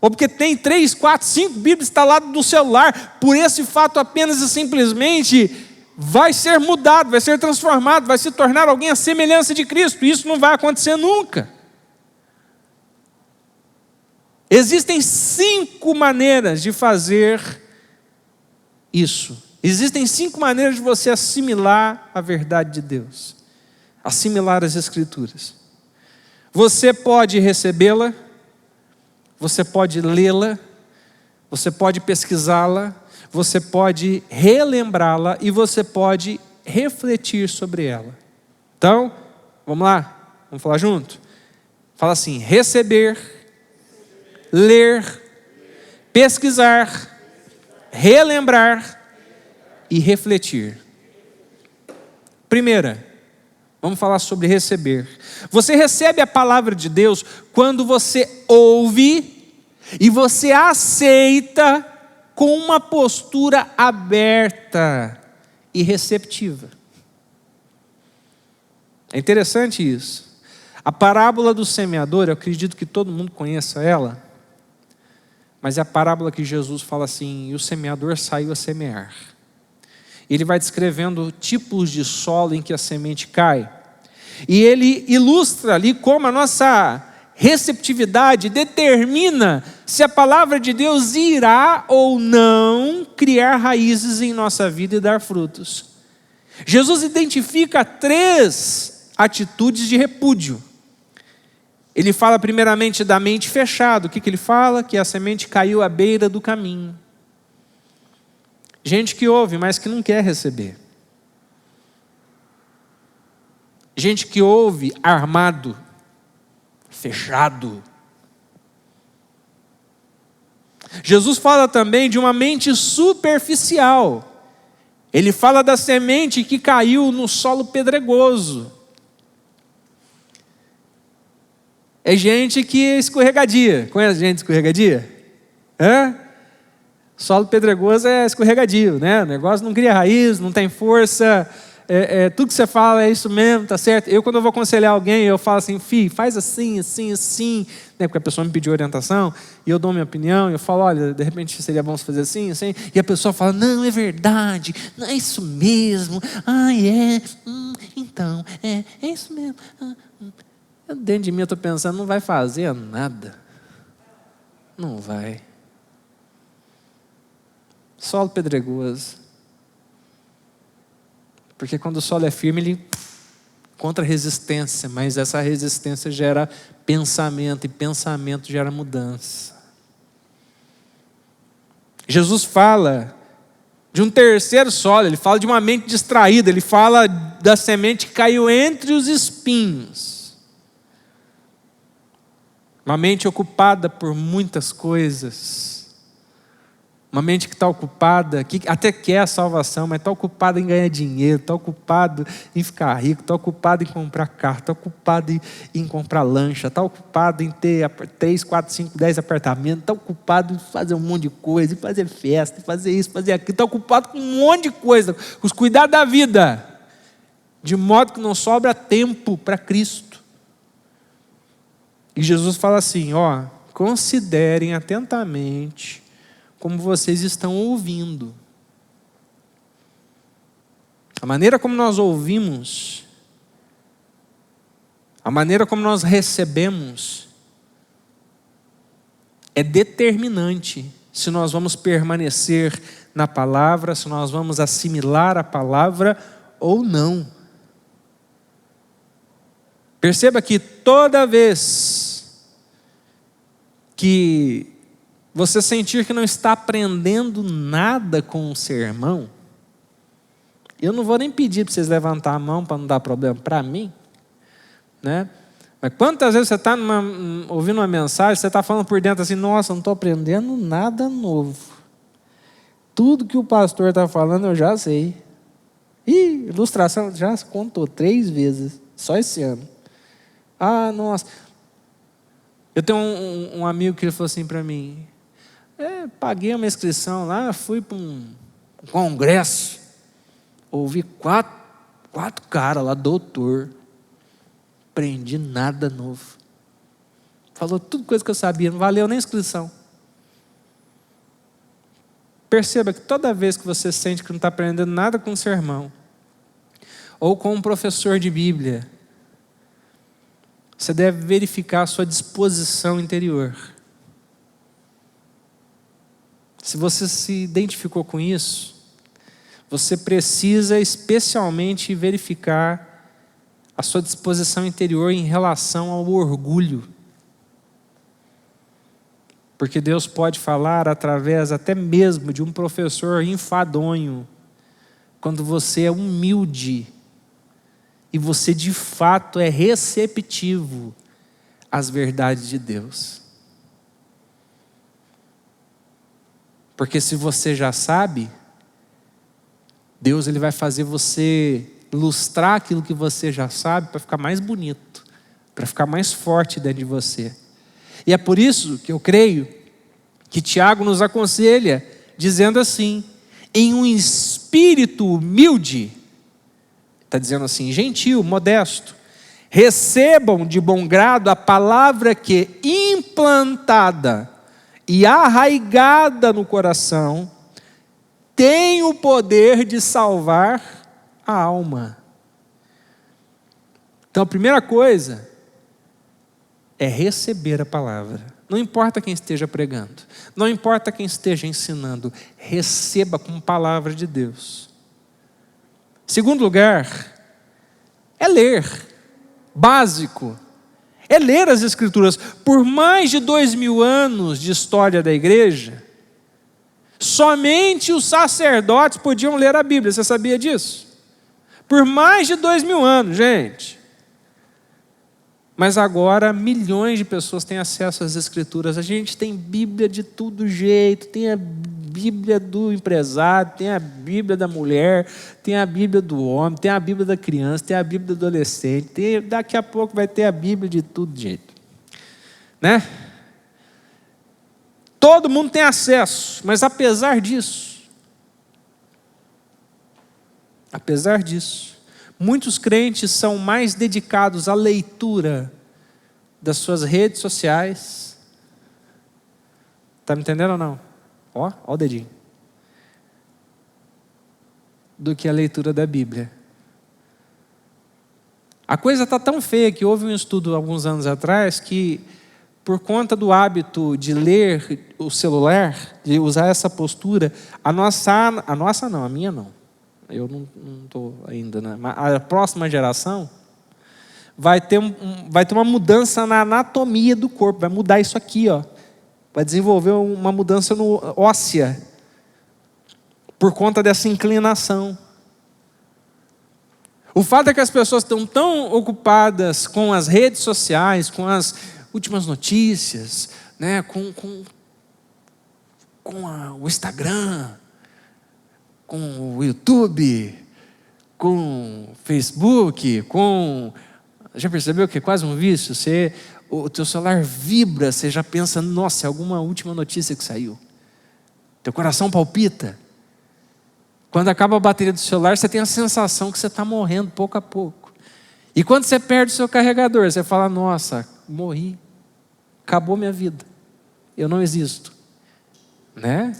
ou porque tem 3, 4, 5 Bíblias instaladas no celular, por esse fato apenas e simplesmente vai ser mudado, vai ser transformado, vai se tornar alguém à semelhança de Cristo. Isso não vai acontecer nunca. Existem 5 maneiras de fazer isso. Existem 5 maneiras de você assimilar a verdade de Deus, assimilar as Escrituras. Você pode recebê-la, você pode lê-la, você pode pesquisá-la, você pode relembrá-la e você pode refletir sobre ela. Então, vamos lá, vamos falar junto? Fala assim: receber, ler, pesquisar, relembrar e refletir. Primeira, vamos falar sobre receber. Você recebe a palavra de Deus quando você ouve e você aceita com uma postura aberta e receptiva. É interessante isso. A parábola do semeador, eu acredito que todo mundo conheça ela, mas é a parábola que Jesus fala assim: e o semeador saiu a semear. Ele vai descrevendo tipos de solo em que a semente cai. E ele ilustra ali como a nossa receptividade determina se a palavra de Deus irá ou não criar raízes em nossa vida e dar frutos. Jesus identifica 3 atitudes de repúdio. Ele fala primeiramente da mente fechada. O que ele fala? Que a semente caiu à beira do caminho. Gente que ouve, mas que não quer receber. Gente que ouve armado, fechado. Jesus fala também de uma mente superficial. Ele fala da semente que caiu no solo pedregoso. É gente que é escorregadia. Conhece gente escorregadia? Solo pedregoso é escorregadio, né? O negócio não cria raiz, não tem força. Tudo que você fala é isso mesmo, tá certo? Eu, quando eu vou aconselhar alguém, eu falo assim: filho, faz assim, assim, assim, né? Porque a pessoa me pediu orientação, e eu dou minha opinião, e eu falo: olha, de repente seria bom você fazer assim, assim, e a pessoa fala: não, é verdade, não é isso mesmo, então, é isso mesmo. Dentro de mim eu estou pensando: não vai fazer nada, não vai. Solo pedregoso. Porque quando o solo é firme, ele contra resistência, mas essa resistência gera pensamento, e pensamento gera mudança. Jesus fala de um terceiro solo, ele fala de uma mente distraída, ele fala da semente que caiu entre os espinhos. Uma mente ocupada por muitas coisas. Uma mente que está ocupada, que até quer a salvação, mas está ocupada em ganhar dinheiro, está ocupado em ficar rico, está ocupado em comprar carro, está ocupado em comprar lancha, está ocupado em ter 3, 4, 5, 10 apartamentos, está ocupado em fazer um monte de coisa, em fazer festa, em fazer isso, fazer aquilo, está ocupado com um monte de coisa, com os cuidados da vida, de modo que não sobra tempo para Cristo. E Jesus fala assim: considerem atentamente como vocês estão ouvindo. A maneira como nós ouvimos, a maneira como nós recebemos, é determinante se nós vamos permanecer na palavra, se nós vamos assimilar a palavra ou não. Perceba que toda vez que você sentir que não está aprendendo nada com o sermão, eu não vou nem pedir para vocês levantar a mão para não dar problema para mim, né? Mas quantas vezes você está ouvindo uma mensagem, você está falando por dentro assim, nossa, não estou aprendendo nada novo. Tudo que o pastor está falando eu já sei. Ih, ilustração, já contou 3 vezes, só esse ano. Ah, nossa. Eu tenho um amigo que ele falou assim para mim, paguei uma inscrição lá, fui para um congresso, ouvi quatro caras lá, doutor, aprendi nada novo. Falou tudo coisa que eu sabia, não valeu nem a inscrição. Perceba que toda vez que você sente que não está aprendendo nada com o seu irmão, ou com um professor de Bíblia, você deve verificar a sua disposição interior. Se você se identificou com isso, você precisa especialmente verificar a sua disposição interior em relação ao orgulho. Porque Deus pode falar através até mesmo de um professor enfadonho, quando você é humilde e você de fato é receptivo às verdades de Deus. Porque se você já sabe, Deus ele vai fazer você lustrar aquilo que você já sabe para ficar mais bonito, para ficar mais forte dentro de você. E é por isso que eu creio que Tiago nos aconselha, dizendo assim, em um espírito humilde, está dizendo assim, gentil, modesto, recebam de bom grado a palavra que, implantada e arraigada no coração, tem o poder de salvar a alma. Então a primeira coisa é receber a palavra. Não importa quem esteja pregando, não importa quem esteja ensinando, receba como palavra de Deus. Segundo lugar, é ler, básico, é ler as Escrituras. Por mais de 2000 anos de história da igreja, somente os sacerdotes podiam ler a Bíblia, você sabia disso? Por mais de 2000 anos, gente. Mas agora milhões de pessoas têm acesso às Escrituras. A gente tem Bíblia de todo jeito, tem a Bíblia do empresário, tem a Bíblia da mulher, tem a Bíblia do homem, tem a Bíblia da criança, tem a Bíblia do adolescente, daqui a pouco vai ter a Bíblia de tudo jeito. Né? Todo mundo tem acesso, mas apesar disso, muitos crentes são mais dedicados à leitura das suas redes sociais. Está me entendendo ou não? Ó o dedinho. Do que a leitura da Bíblia. A coisa está tão feia que houve um estudo alguns anos atrás que, por conta do hábito de ler o celular, de usar essa postura, a minha não. Eu não estou ainda, né? Mas a próxima geração vai ter uma mudança na anatomia do corpo, vai mudar isso aqui, ó. Vai desenvolver uma mudança óssea, por conta dessa inclinação. O fato é que as pessoas estão tão ocupadas com as redes sociais, com as últimas notícias, né? com o Instagram, com o YouTube, com o Facebook, já percebeu que é quase um vício? O teu celular vibra, você já pensa, nossa, é alguma última notícia que saiu. Teu coração palpita. Quando acaba a bateria do celular, você tem a sensação que você está morrendo pouco a pouco. E quando você perde o seu carregador, você fala, nossa, morri, acabou minha vida, eu não existo. Né?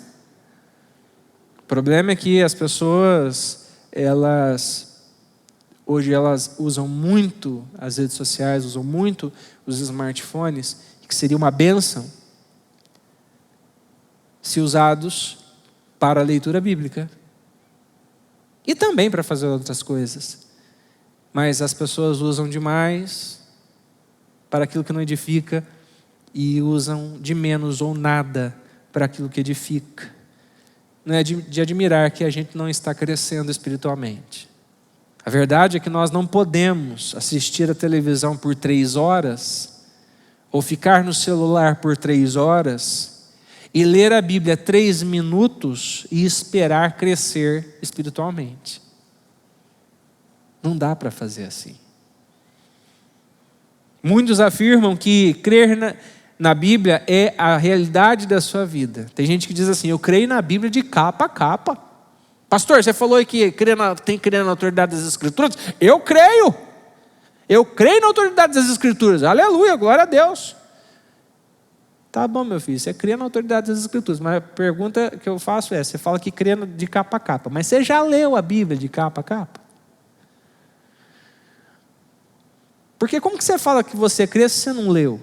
O problema é que as pessoas, hoje elas usam muito as redes sociais, usam muito os smartphones, que seria uma bênção se usados para a leitura bíblica e também para fazer outras coisas. Mas as pessoas usam demais para aquilo que não edifica e usam de menos ou nada para aquilo que edifica. Não é de admirar que a gente não está crescendo espiritualmente. A verdade é que nós não podemos assistir a televisão por 3 horas ou ficar no celular por 3 horas e ler a Bíblia 3 minutos e esperar crescer espiritualmente. Não dá para fazer assim. Muitos afirmam que crer na Bíblia é a realidade da sua vida. Tem gente que diz assim: eu creio na Bíblia de capa a capa. Pastor, você falou que tem que crer na autoridade das Escrituras. Eu creio na autoridade das Escrituras. Aleluia, glória a Deus. Tá bom, meu filho, você crê na autoridade das Escrituras, mas a pergunta que eu faço é: você fala que crê de capa a capa, mas você já leu a Bíblia de capa a capa? Porque como que você fala que você crê se você não leu?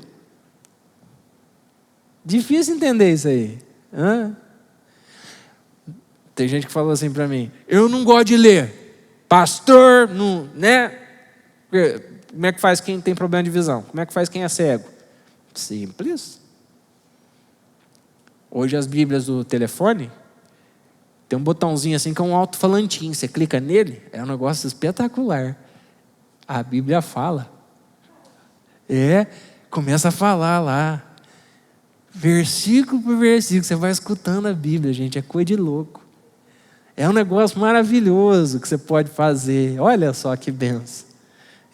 Difícil entender isso aí. Tem gente que falou assim para mim: eu não gosto de ler. Pastor, não, né? Como é que faz quem tem problema de visão? Como é que faz quem é cego? Simples. Hoje as Bíblias do telefone tem um botãozinho assim que é um alto-falantinho. Você clica nele, é um negócio espetacular. A Bíblia fala. Começa a falar lá. Versículo por versículo, você vai escutando a Bíblia, gente, é coisa de louco. É um negócio maravilhoso que você pode fazer. Olha só que benção.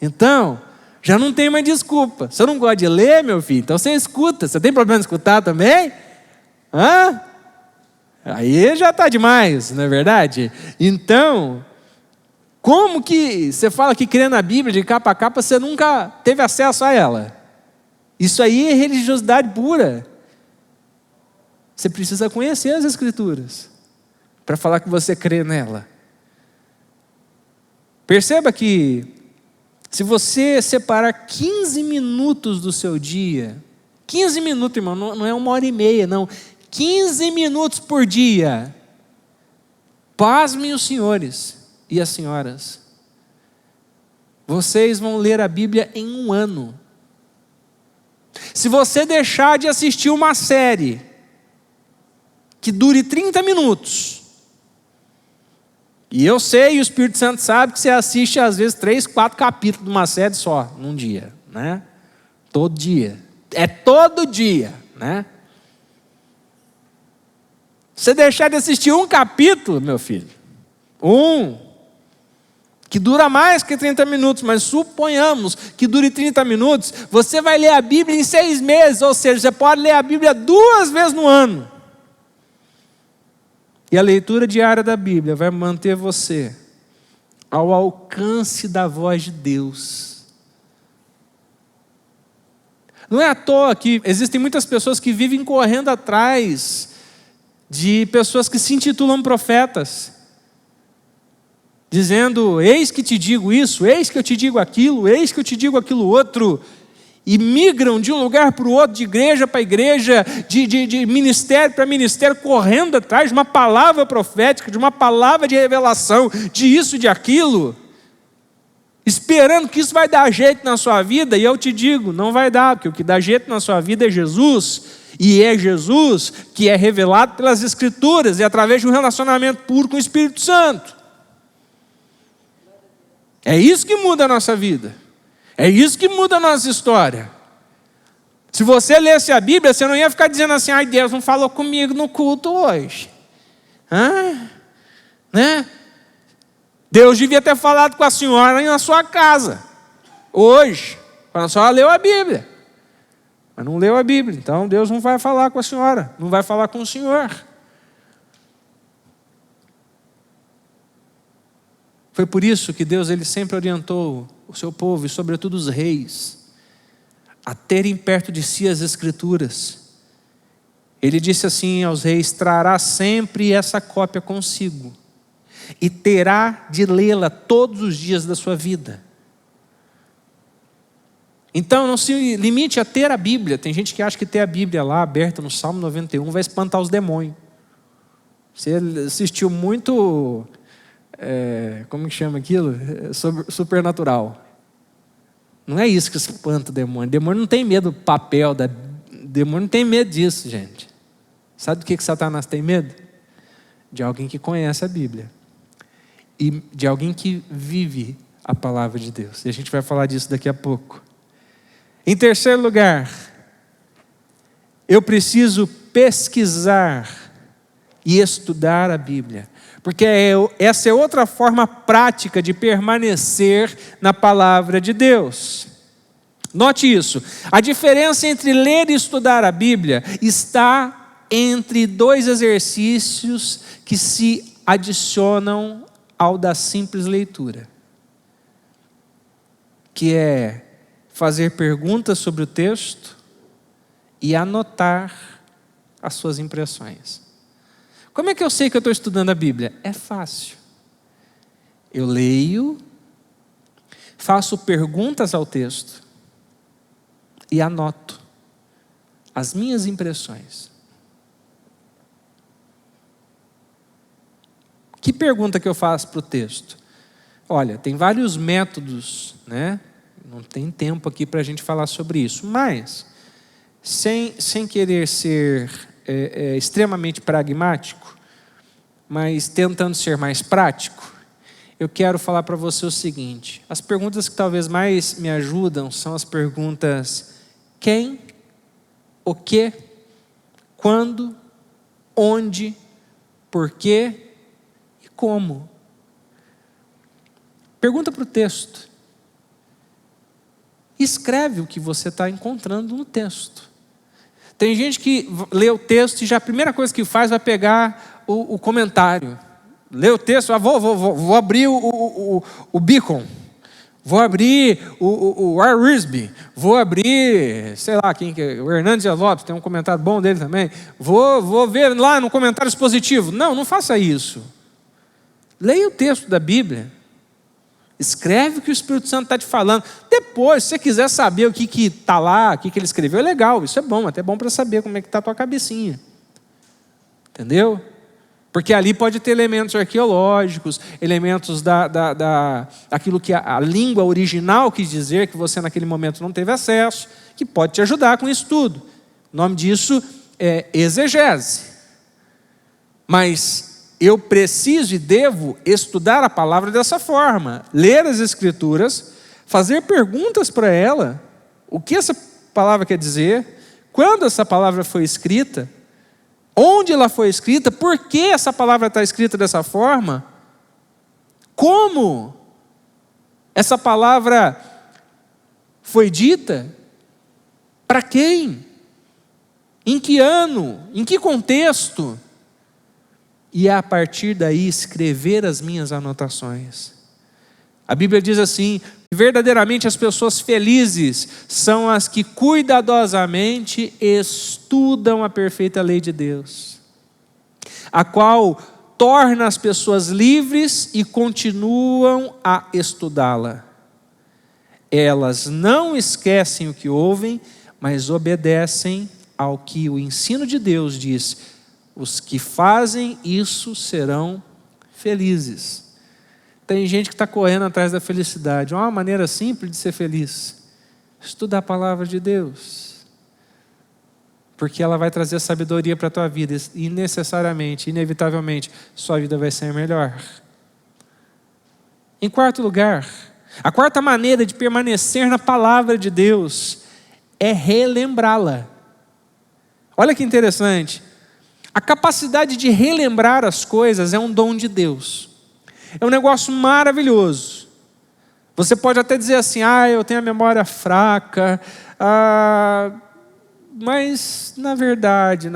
Então, já não tem mais desculpa. Você não gosta de ler, meu filho? Então você escuta. Você tem problema de escutar também? Aí já está demais, não é verdade? Então, como que você fala que crê na Bíblia de capa a capa, você nunca teve acesso a ela? Isso aí é religiosidade pura. Você precisa conhecer as Escrituras para falar que você crê nela. Perceba que se você separar 15 minutos do seu dia, 15 minutos, irmão, não é 1h30, não. 15 minutos por dia. Pasmem os senhores e as senhoras. Vocês vão ler a Bíblia em 1 ano. Se você deixar de assistir uma série que dure 30 minutos, e eu sei, e o Espírito Santo sabe que você assiste às vezes 3, 4 capítulos de uma série só, num dia, né? Todo dia. É todo dia, né? Você deixar de assistir um capítulo, meu filho, que dura mais que 30 minutos, mas suponhamos que dure 30 minutos, você vai ler a Bíblia em 6 meses, ou seja, você pode ler a Bíblia 2 vezes no ano. E a leitura diária da Bíblia vai manter você ao alcance da voz de Deus. Não é à toa que existem muitas pessoas que vivem correndo atrás de pessoas que se intitulam profetas, dizendo: eis que te digo isso, eis que eu te digo aquilo, eis que eu te digo aquilo outro, e migram de um lugar para o outro, de igreja para igreja, de ministério para ministério, correndo atrás de uma palavra profética, de uma palavra de revelação, de isso, de aquilo, esperando que isso vai dar jeito na sua vida. E eu te digo, não vai dar, porque o que dá jeito na sua vida é Jesus, e é Jesus que é revelado pelas Escrituras e através de um relacionamento puro com o Espírito Santo. É isso que muda a nossa vida. É isso que muda a nossa história. Se você lesse a Bíblia, você não ia ficar dizendo assim: ai, Deus não falou comigo no culto hoje. Né? Deus devia ter falado com a senhora na sua casa hoje, quando a senhora leu a Bíblia. Mas não leu a Bíblia, então Deus não vai falar com a senhora, não vai falar com o senhor. Foi por isso que Deus ele sempre orientou o seu povo, e sobretudo os reis, a terem perto de si as Escrituras. Ele disse assim aos reis: trará sempre essa cópia consigo, e terá de lê-la todos os dias da sua vida. Então não se limite a ter a Bíblia. Tem gente que acha que ter a Bíblia lá aberta no Salmo 91 vai espantar os demônios. Você assistiu muito... como que chama aquilo? Supernatural. Não é isso que espanta o demônio. O demônio não tem medo do papel, o demônio não tem medo disso, gente. Sabe do que Satanás tem medo? De alguém que conhece a Bíblia. E de alguém que vive a palavra de Deus. E a gente vai falar disso daqui a pouco. Em terceiro lugar, eu preciso pesquisar e estudar a Bíblia. Porque essa é outra forma prática de permanecer na palavra de Deus. Note isso. A diferença entre ler e estudar a Bíblia está entre dois exercícios que se adicionam ao da simples leitura. Que é fazer perguntas sobre o texto e anotar as suas impressões. Como é que eu sei que eu estou estudando a Bíblia? É fácil. Eu leio, faço perguntas ao texto e anoto as minhas impressões. Que pergunta que eu faço para o texto? Olha, tem vários métodos, né? Não tem tempo aqui para a gente falar sobre isso, mas sem querer ser extremamente pragmático, mas tentando ser mais prático, eu quero falar para você o seguinte: as perguntas que talvez mais me ajudam são as perguntas quem, o que, quando, onde, porquê e como. Pergunta para o texto. Escreve o que você está encontrando no texto. Tem gente que lê o texto e já a primeira coisa que faz vai pegar o comentário. Lê o texto, vou abrir o Beacon, vou abrir o R. Risby, vou abrir, sei lá, o Hernandes Lopes, tem um comentário bom dele também. Vou ver lá no comentário expositivo. Não faça isso. Leia o texto da Bíblia. Escreve o que o Espírito Santo está te falando. Depois, se você quiser saber o que está lá, o que ele escreveu, é legal. Isso é bom, até bom para saber como é que está a tua cabecinha. Entendeu? Porque ali pode ter elementos arqueológicos, elementos daquilo que a língua original quis dizer, que você naquele momento não teve acesso, que pode te ajudar com isso tudo. O nome disso é exegese. Mas eu preciso e devo estudar a palavra dessa forma, ler as Escrituras, fazer perguntas para ela, o que essa palavra quer dizer, quando essa palavra foi escrita, onde ela foi escrita, por que essa palavra está escrita dessa forma, como essa palavra foi dita, para quem, em que ano, em que contexto. E a partir daí escrever as minhas anotações. A Bíblia diz assim: verdadeiramente as pessoas felizes são as que cuidadosamente estudam a perfeita lei de Deus, a qual torna as pessoas livres e continuam a estudá-la. Elas não esquecem o que ouvem, mas obedecem ao que o ensino de Deus diz. Os que fazem isso serão felizes. Tem gente que está correndo atrás da felicidade. Uma maneira simples de ser feliz: estudar a palavra de Deus. Porque ela vai trazer sabedoria para a tua vida. E necessariamente, inevitavelmente, sua vida vai ser melhor. Em quarto lugar, a quarta maneira de permanecer na palavra de Deus é relembrá-la. Olha que interessante. A capacidade de relembrar as coisas é um dom de Deus. É um negócio maravilhoso. Você pode até dizer assim: eu tenho a memória fraca, mas na verdade,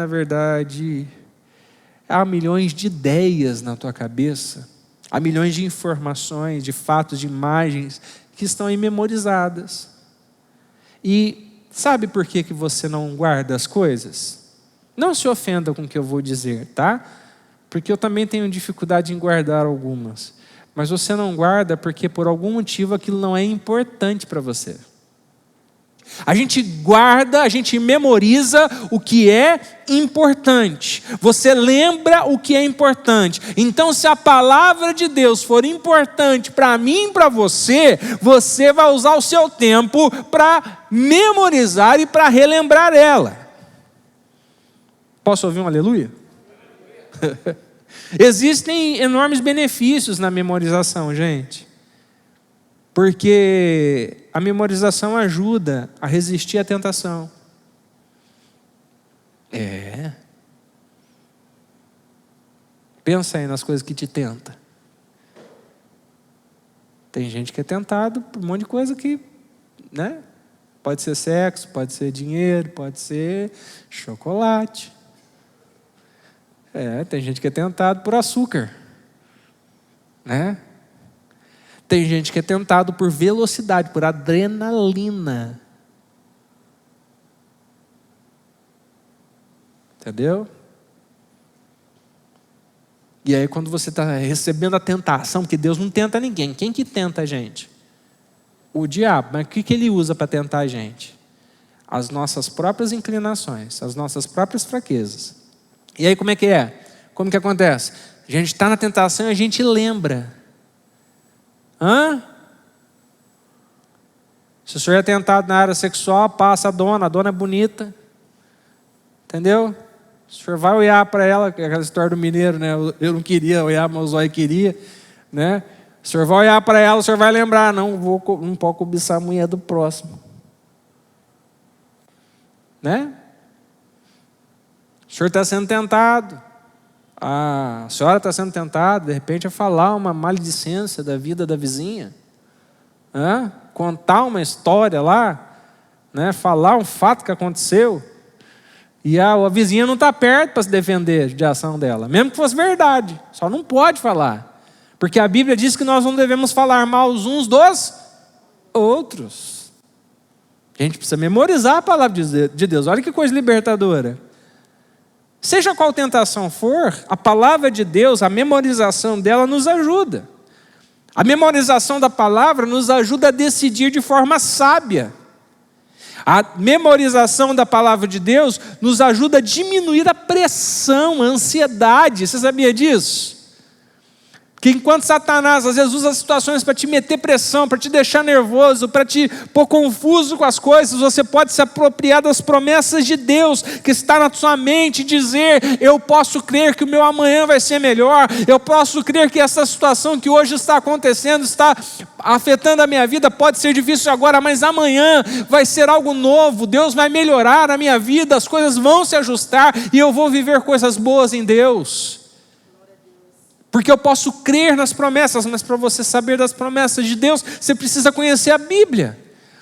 há milhões de ideias na tua cabeça, há milhões de informações, de fatos, de imagens que estão aí memorizadas. E sabe por que você não guarda as coisas? Não se ofenda com o que eu vou dizer, tá? Porque eu também tenho dificuldade em guardar algumas. Mas você não guarda porque por algum motivo aquilo não é importante para você. A gente guarda, a gente memoriza o que é importante. Você lembra o que é importante. Então, se a palavra de Deus for importante para mim e para você, você vai usar o seu tempo para memorizar e para relembrar ela. Posso ouvir um aleluia? Existem enormes benefícios na memorização, gente. Porque a memorização ajuda a resistir à tentação. Pensa aí nas coisas que te tentam. Tem gente que é tentado por um monte de coisa que, né? Pode ser sexo, pode ser dinheiro, pode ser chocolate. Tem gente que é tentado por açúcar, né? Tem gente que é tentado por velocidade, por adrenalina. Entendeu? E aí quando você está recebendo a tentação, porque Deus não tenta ninguém. Quem que tenta a gente? O diabo. Mas o que ele usa para tentar a gente? As nossas próprias inclinações, as nossas próprias fraquezas. E aí como é que é? Como que acontece? A gente está na tentação e a gente lembra. Se o senhor é tentado na área sexual, passa a dona é bonita. Entendeu? O senhor vai olhar para ela, aquela história do mineiro, né? Eu não queria olhar, mas o zóio queria, né? O senhor vai olhar para ela, o senhor vai lembrar, não pode cobiçar a mulher do próximo. Né? O senhor está sendo tentado. A senhora está sendo tentada, de repente, a falar uma maledicência da vida da vizinha. Contar uma história lá, né? Falar um fato que aconteceu. E a vizinha não está perto para se defender de ação dela, mesmo que fosse verdade, só não pode falar. Porque a Bíblia diz que nós não devemos falar mal uns dos outros. A gente precisa memorizar a palavra de Deus. Olha que coisa libertadora. Seja qual tentação for, a palavra de Deus, a memorização dela nos ajuda. A memorização da palavra nos ajuda a decidir de forma sábia. A memorização da palavra de Deus nos ajuda a diminuir a pressão, a ansiedade. Você sabia disso? Que enquanto Satanás às vezes usa situações para te meter pressão, para te deixar nervoso, para te pôr confuso com as coisas, você pode se apropriar das promessas de Deus que está na sua mente e dizer: eu posso crer que o meu amanhã vai ser melhor, eu posso crer que essa situação que hoje está acontecendo, está afetando a minha vida, pode ser difícil agora, mas amanhã vai ser algo novo, Deus vai melhorar a minha vida, as coisas vão se ajustar e eu vou viver coisas boas em Deus. Porque eu posso crer nas promessas, mas para você saber das promessas de Deus, você precisa conhecer a Bíblia.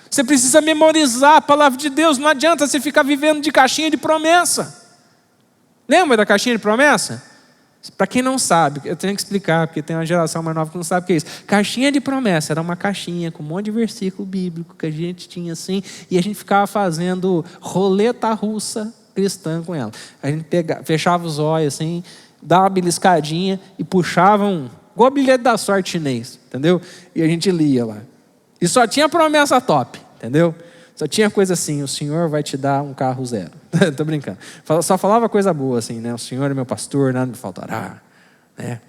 Você precisa memorizar a palavra de Deus. Não adianta você ficar vivendo de caixinha de promessa. Lembra da caixinha de promessa? Para quem não sabe, eu tenho que explicar, porque tem uma geração mais nova que não sabe o que é isso. Caixinha de promessa era uma caixinha com um monte de versículo bíblico que a gente tinha assim, e a gente ficava fazendo roleta russa cristã com ela. A gente fechava os olhos assim, dava uma beliscadinha e puxava igual o bilhete da sorte chinês, entendeu? E a gente lia lá. E só tinha promessa top, entendeu? Só tinha coisa assim: o Senhor vai te dar um carro zero. Tô brincando. Só falava coisa boa assim, né? O Senhor é meu pastor, nada me faltará, né?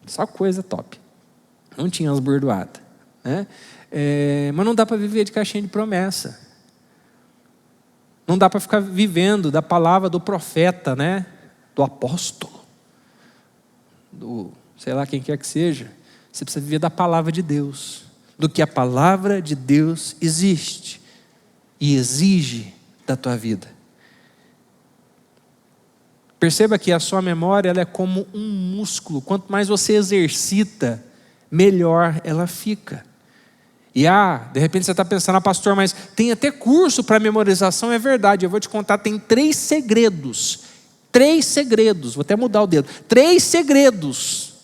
Só coisa top. Não tinha as bordoadas, né? Mas não dá para viver de caixinha de promessa. Não dá para ficar vivendo da palavra do profeta, né? Do apóstolo, do sei lá quem quer que seja. Você precisa viver da palavra de Deus, do que a palavra de Deus existe e exige da tua vida. Perceba que a sua memória, ela é como um músculo. Quanto mais você exercita, melhor ela fica. E de repente você está pensando: pastor, mas tem até curso para memorização. É verdade, eu vou te contar, tem 3 segredos. 3 segredos, vou até mudar o dedo. 3 segredos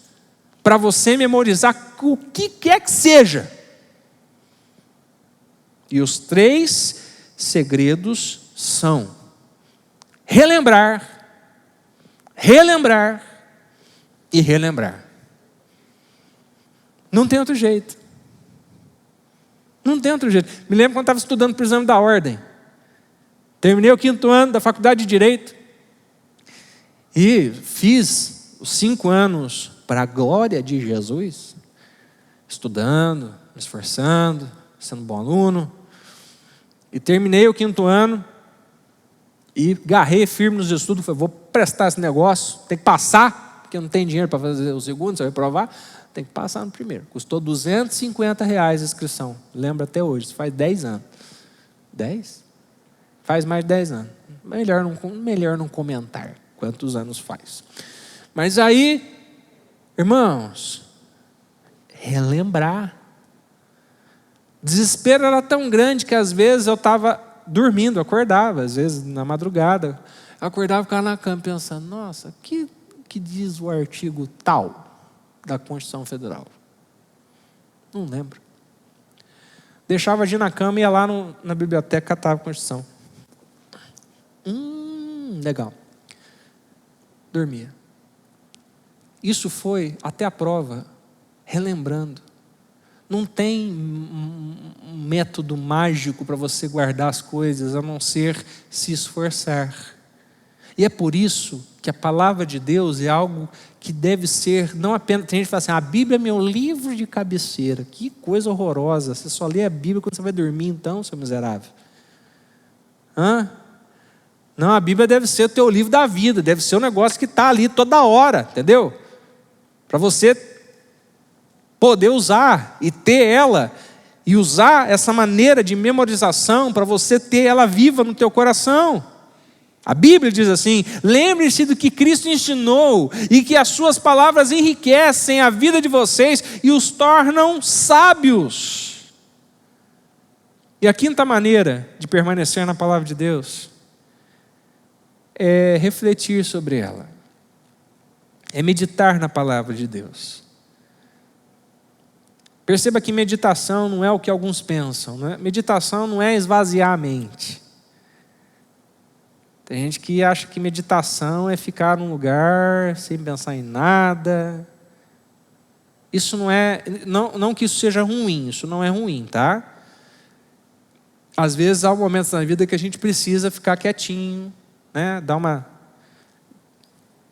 para você memorizar o que quer que seja. E os 3 segredos são relembrar, relembrar e relembrar. Não tem outro jeito. Não tem outro jeito. Me lembro quando estava estudando para o exame da ordem. Terminei o 5º ano da faculdade de Direito. E fiz os 5 anos para a glória de Jesus. Estudando, me esforçando, sendo um bom aluno. E terminei o 5º ano. E garrei firme nos estudos. Falei, vou prestar esse negócio. Tem que passar, porque não tem dinheiro para fazer o segundo, você vai provar. Tem que passar no primeiro. Custou R$250 a inscrição. Lembro até hoje, isso faz 10 anos. 10? Faz mais de 10 anos. Melhor não comentar quantos anos faz. Mas aí, irmãos, relembrar. O desespero era tão grande que às vezes eu estava dormindo, acordava, às vezes na madrugada. Eu acordava e ficava na cama pensando, nossa, o que diz o artigo tal da Constituição Federal? Não lembro. Deixava de ir na cama e ia lá na biblioteca, catava a Constituição. Legal. Dormia. Isso foi até a prova, relembrando. Não tem um método mágico para você guardar as coisas, a não ser se esforçar. E é por isso que a palavra de Deus é algo que deve ser, não apenas, tem gente que fala assim, a Bíblia é meu livro de cabeceira. Que coisa horrorosa, você só lê a Bíblia quando você vai dormir então, seu miserável. Não, a Bíblia deve ser o teu livro da vida, deve ser um negócio que está ali toda hora, entendeu? Para você poder usar e ter ela, e usar essa maneira de memorização para você ter ela viva no teu coração. A Bíblia diz assim, lembre-se do que Cristo ensinou e que as suas palavras enriquecem a vida de vocês e os tornam sábios. E a 5ª maneira de permanecer na palavra de Deus é refletir sobre ela, é meditar na palavra de Deus. Perceba que meditação não é o que alguns pensam, né? Meditação não é esvaziar a mente. Tem gente que acha que meditação é ficar num lugar sem pensar em nada. Isso não que isso seja ruim, isso não é ruim, tá? Às vezes há momentos na vida que a gente precisa ficar quietinho, né? Dar uma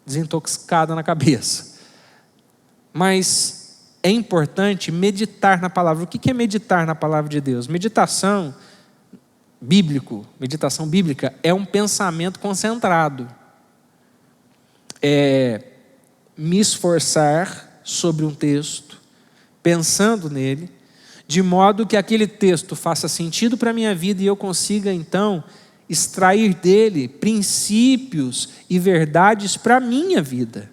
desintoxicada na cabeça. Mas é importante meditar na palavra. O que é meditar na palavra de Deus? Meditação bíblica é um pensamento concentrado. É me esforçar sobre um texto, pensando nele, de modo que aquele texto faça sentido para a minha vida e eu consiga então extrair dele princípios e verdades para a minha vida.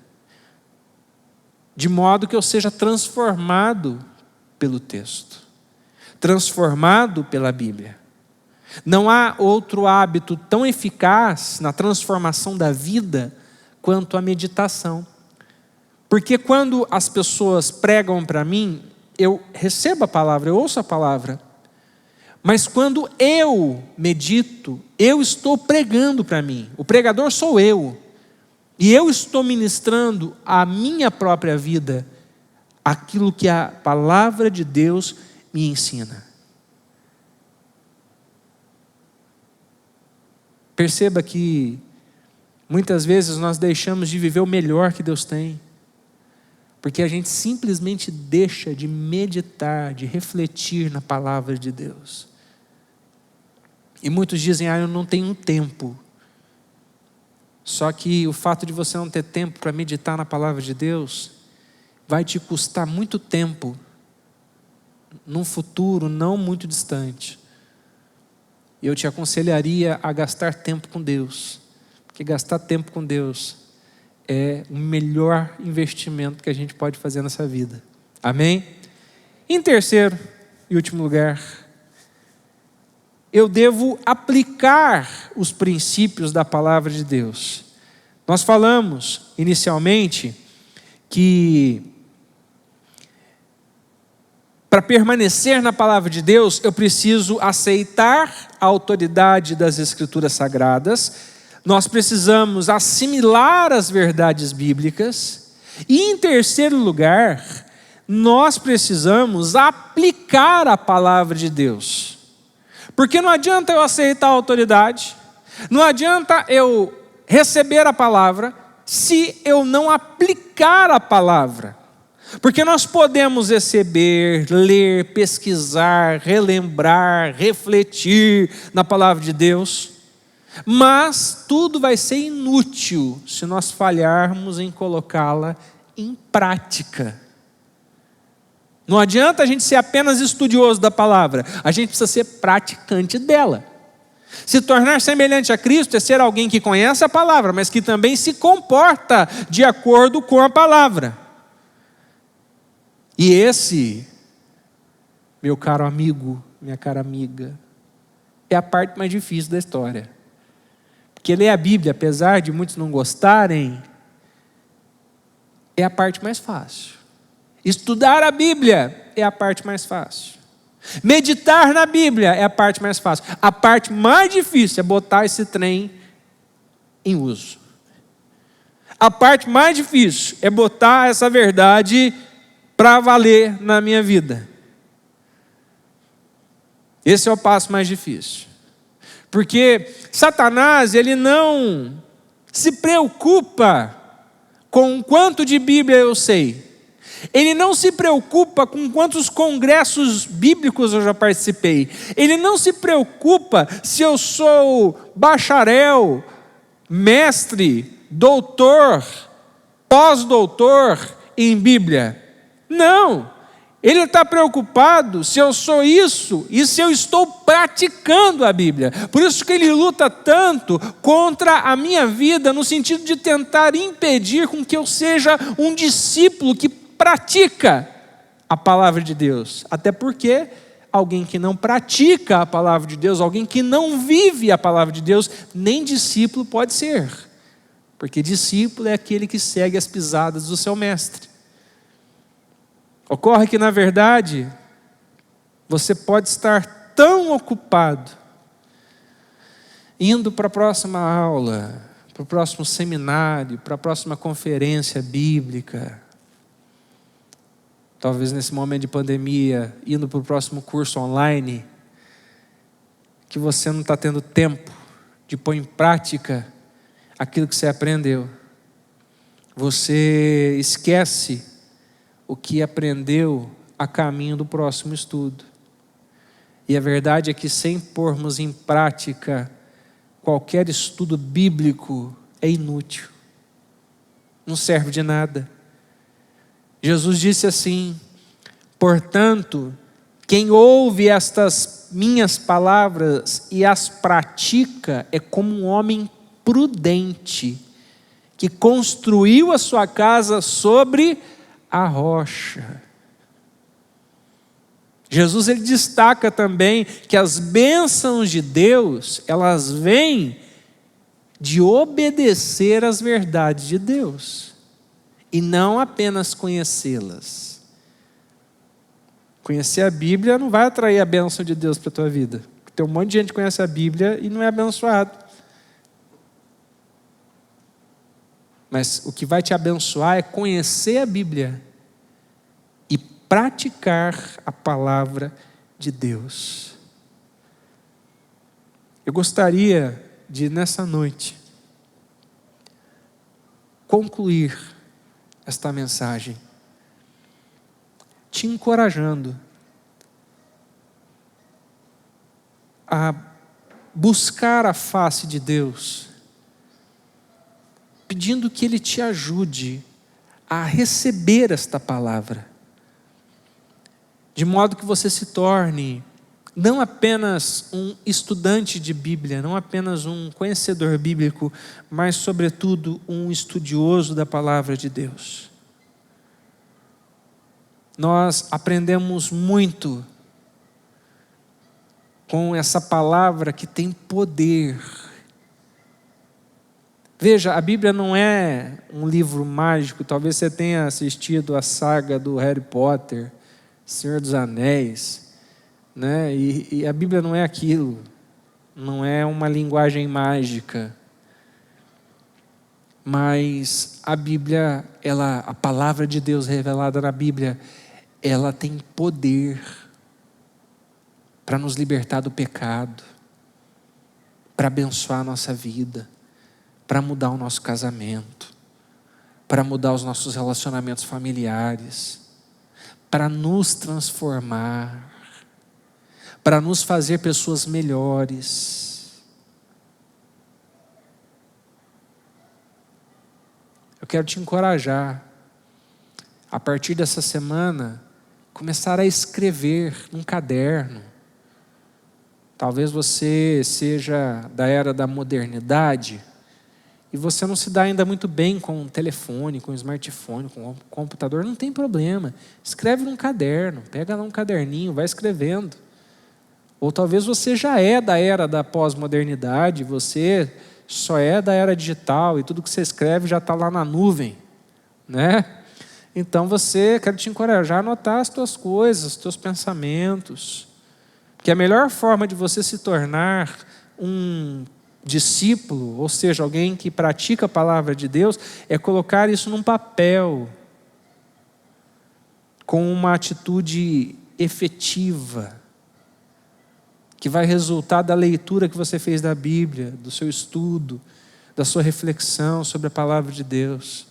De modo que eu seja transformado pelo texto, transformado pela Bíblia. Não há outro hábito tão eficaz na transformação da vida quanto a meditação. Porque quando as pessoas pregam para mim, eu recebo a palavra, eu ouço a palavra. Mas quando eu medito, eu estou pregando para mim. O pregador sou eu. E eu estou ministrando a minha própria vida, aquilo que a palavra de Deus me ensina. Perceba que muitas vezes nós deixamos de viver o melhor que Deus tem, porque a gente simplesmente deixa de meditar, de refletir na palavra de Deus. E muitos dizem, eu não tenho tempo. Só que o fato de você não ter tempo para meditar na palavra de Deus vai te custar muito tempo num futuro não muito distante. E eu te aconselharia a gastar tempo com Deus, porque gastar tempo com Deus é o melhor investimento que a gente pode fazer nessa vida. Amém? Em terceiro e último lugar, eu devo aplicar os princípios da palavra de Deus. Nós falamos inicialmente que para permanecer na palavra de Deus, eu preciso aceitar a autoridade das Escrituras Sagradas, nós precisamos assimilar as verdades bíblicas, e em terceiro lugar, nós precisamos aplicar a palavra de Deus. Porque não adianta eu aceitar a autoridade, não adianta eu receber a palavra, se eu não aplicar a palavra. Porque nós podemos receber, ler, pesquisar, relembrar, refletir na palavra de Deus, mas tudo vai ser inútil se nós falharmos em colocá-la em prática. Não adianta a gente ser apenas estudioso da palavra, a gente precisa ser praticante dela. Se tornar semelhante a Cristo é ser alguém que conhece a palavra, mas que também se comporta de acordo com a palavra. E esse, meu caro amigo, minha cara amiga, é a parte mais difícil da história. Porque ler a Bíblia, apesar de muitos não gostarem, é a parte mais fácil. Estudar a Bíblia é a parte mais fácil. Meditar na Bíblia é a parte mais fácil. A parte mais difícil é botar esse trem em uso. A parte mais difícil é botar essa verdade para valer na minha vida. Esse é o passo mais difícil. Porque Satanás, ele não se preocupa com quanto de Bíblia eu sei. Ele não se preocupa com quantos congressos bíblicos eu já participei. Ele não se preocupa se eu sou bacharel, mestre, doutor, pós-doutor em Bíblia. Não, ele está preocupado se eu sou isso e se eu estou praticando a Bíblia. Por isso que ele luta tanto contra a minha vida, no sentido de tentar impedir com que eu seja um discípulo que pratica a palavra de Deus. Até porque alguém que não pratica a palavra de Deus, alguém que não vive a palavra de Deus, nem discípulo pode ser. Porque discípulo é aquele que segue as pisadas do seu mestre. Ocorre que, na verdade, você pode estar tão ocupado, indo para a próxima aula, para o próximo seminário, para a próxima conferência bíblica, talvez nesse momento de pandemia, indo para o próximo curso online, que você não está tendo tempo de pôr em prática aquilo que você aprendeu. Você esquece o que aprendeu a caminho do próximo estudo. E a verdade é que sem pormos em prática qualquer estudo bíblico é inútil. Não serve de nada. Jesus disse assim: portanto, quem ouve estas minhas palavras e as pratica é como um homem prudente que construiu a sua casa sobre a rocha. Jesus, ele destaca também que as bênçãos de Deus, elas vêm de obedecer às verdades de Deus e não apenas conhecê-las. Conhecer a Bíblia não vai atrair a bênção de Deus para a tua vida. Tem um monte de gente que conhece a Bíblia e não é abençoado. Mas o que vai te abençoar é conhecer a Bíblia e praticar a palavra de Deus. Eu gostaria de, nessa noite, concluir esta mensagem te encorajando a buscar a face de Deus, pedindo que Ele te ajude a receber esta palavra, de modo que você se torne não apenas um estudante de Bíblia, não apenas um conhecedor bíblico, mas sobretudo um estudioso da palavra de Deus. Nós aprendemos muito com essa palavra que tem poder. Veja, a Bíblia não é um livro mágico. Talvez você tenha assistido a saga do Harry Potter, Senhor dos Anéis, né? E a Bíblia não é aquilo, não é uma linguagem mágica. Mas a Bíblia, a palavra de Deus revelada na Bíblia, ela tem poder para nos libertar do pecado, para abençoar a nossa vida, para mudar o nosso casamento, para mudar os nossos relacionamentos familiares, para nos transformar, para nos fazer pessoas melhores. Eu quero te encorajar, a partir dessa semana, começar a escrever num caderno. Talvez você seja da era da modernidade e você não se dá ainda muito bem com o telefone, com o smartphone, com o computador. Não tem problema. Escreve num caderno, pega lá um caderninho, vai escrevendo. Ou talvez você já é da era da pós-modernidade, você só é da era digital e tudo que você escreve já está lá na nuvem, né? Então quero te encorajar a anotar as tuas coisas, os teus pensamentos. Que a melhor forma de você se tornar um discípulo, ou seja, alguém que pratica a palavra de Deus, é colocar isso num papel, com uma atitude efetiva, que vai resultar da leitura que você fez da Bíblia, do seu estudo, da sua reflexão sobre a palavra de Deus,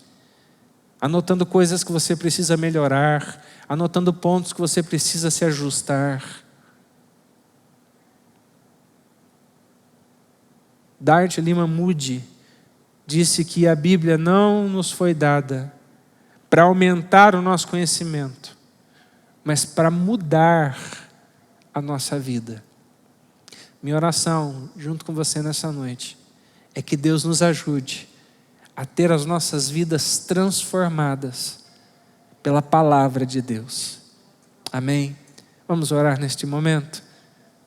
anotando coisas que você precisa melhorar, anotando pontos que você precisa se ajustar. Dart Lima Moody disse que a Bíblia não nos foi dada para aumentar o nosso conhecimento, mas para mudar a nossa vida. Minha oração, junto com você nessa noite, é que Deus nos ajude a ter as nossas vidas transformadas pela palavra de Deus. Amém? Vamos orar neste momento?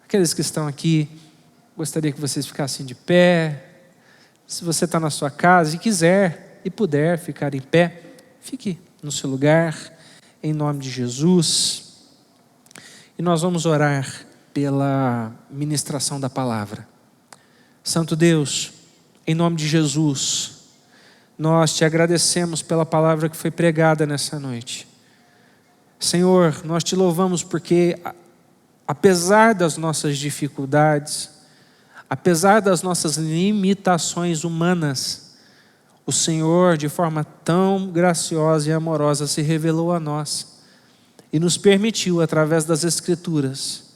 Aqueles que estão aqui, gostaria que vocês ficassem de pé. Se você está na sua casa e quiser e puder ficar em pé, fique no seu lugar, em nome de Jesus. E nós vamos orar pela ministração da palavra. Santo Deus, em nome de Jesus, nós te agradecemos pela palavra que foi pregada nessa noite. Senhor, nós te louvamos porque, apesar das nossas dificuldades, apesar das nossas limitações humanas, o Senhor, de forma tão graciosa e amorosa, se revelou a nós e nos permitiu, através das Escrituras,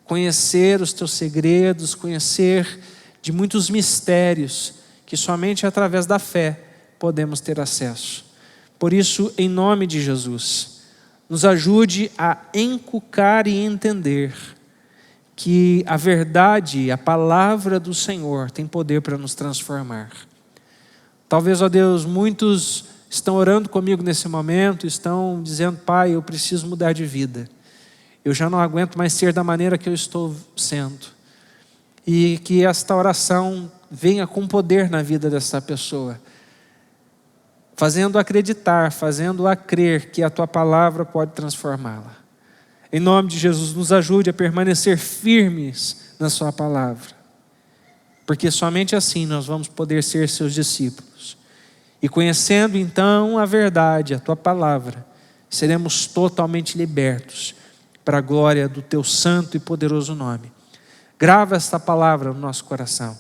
conhecer os teus segredos, conhecer de muitos mistérios que somente através da fé podemos ter acesso. Por isso, em nome de Jesus, nos ajude a encucar e entender que a verdade, a palavra do Senhor tem poder para nos transformar. Talvez, ó Deus, muitos estão orando comigo nesse momento, estão dizendo: Pai, eu preciso mudar de vida. Eu já não aguento mais ser da maneira que eu estou sendo. E que esta oração venha com poder na vida dessa pessoa, fazendo acreditar, fazendo-a crer que a Tua palavra pode transformá-la. Em nome de Jesus, nos ajude a permanecer firmes na Sua palavra, porque somente assim nós vamos poder ser Seus discípulos. E conhecendo então a verdade, a Tua palavra, seremos totalmente libertos para a glória do Teu santo e poderoso nome. Grava esta palavra no nosso coração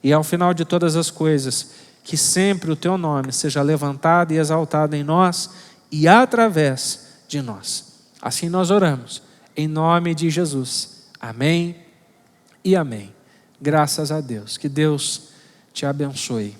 e ao final de todas as coisas, que sempre o Teu nome seja levantado e exaltado em nós e através de nós. Assim nós oramos, em nome de Jesus. Amém e amém. Graças a Deus. Que Deus te abençoe.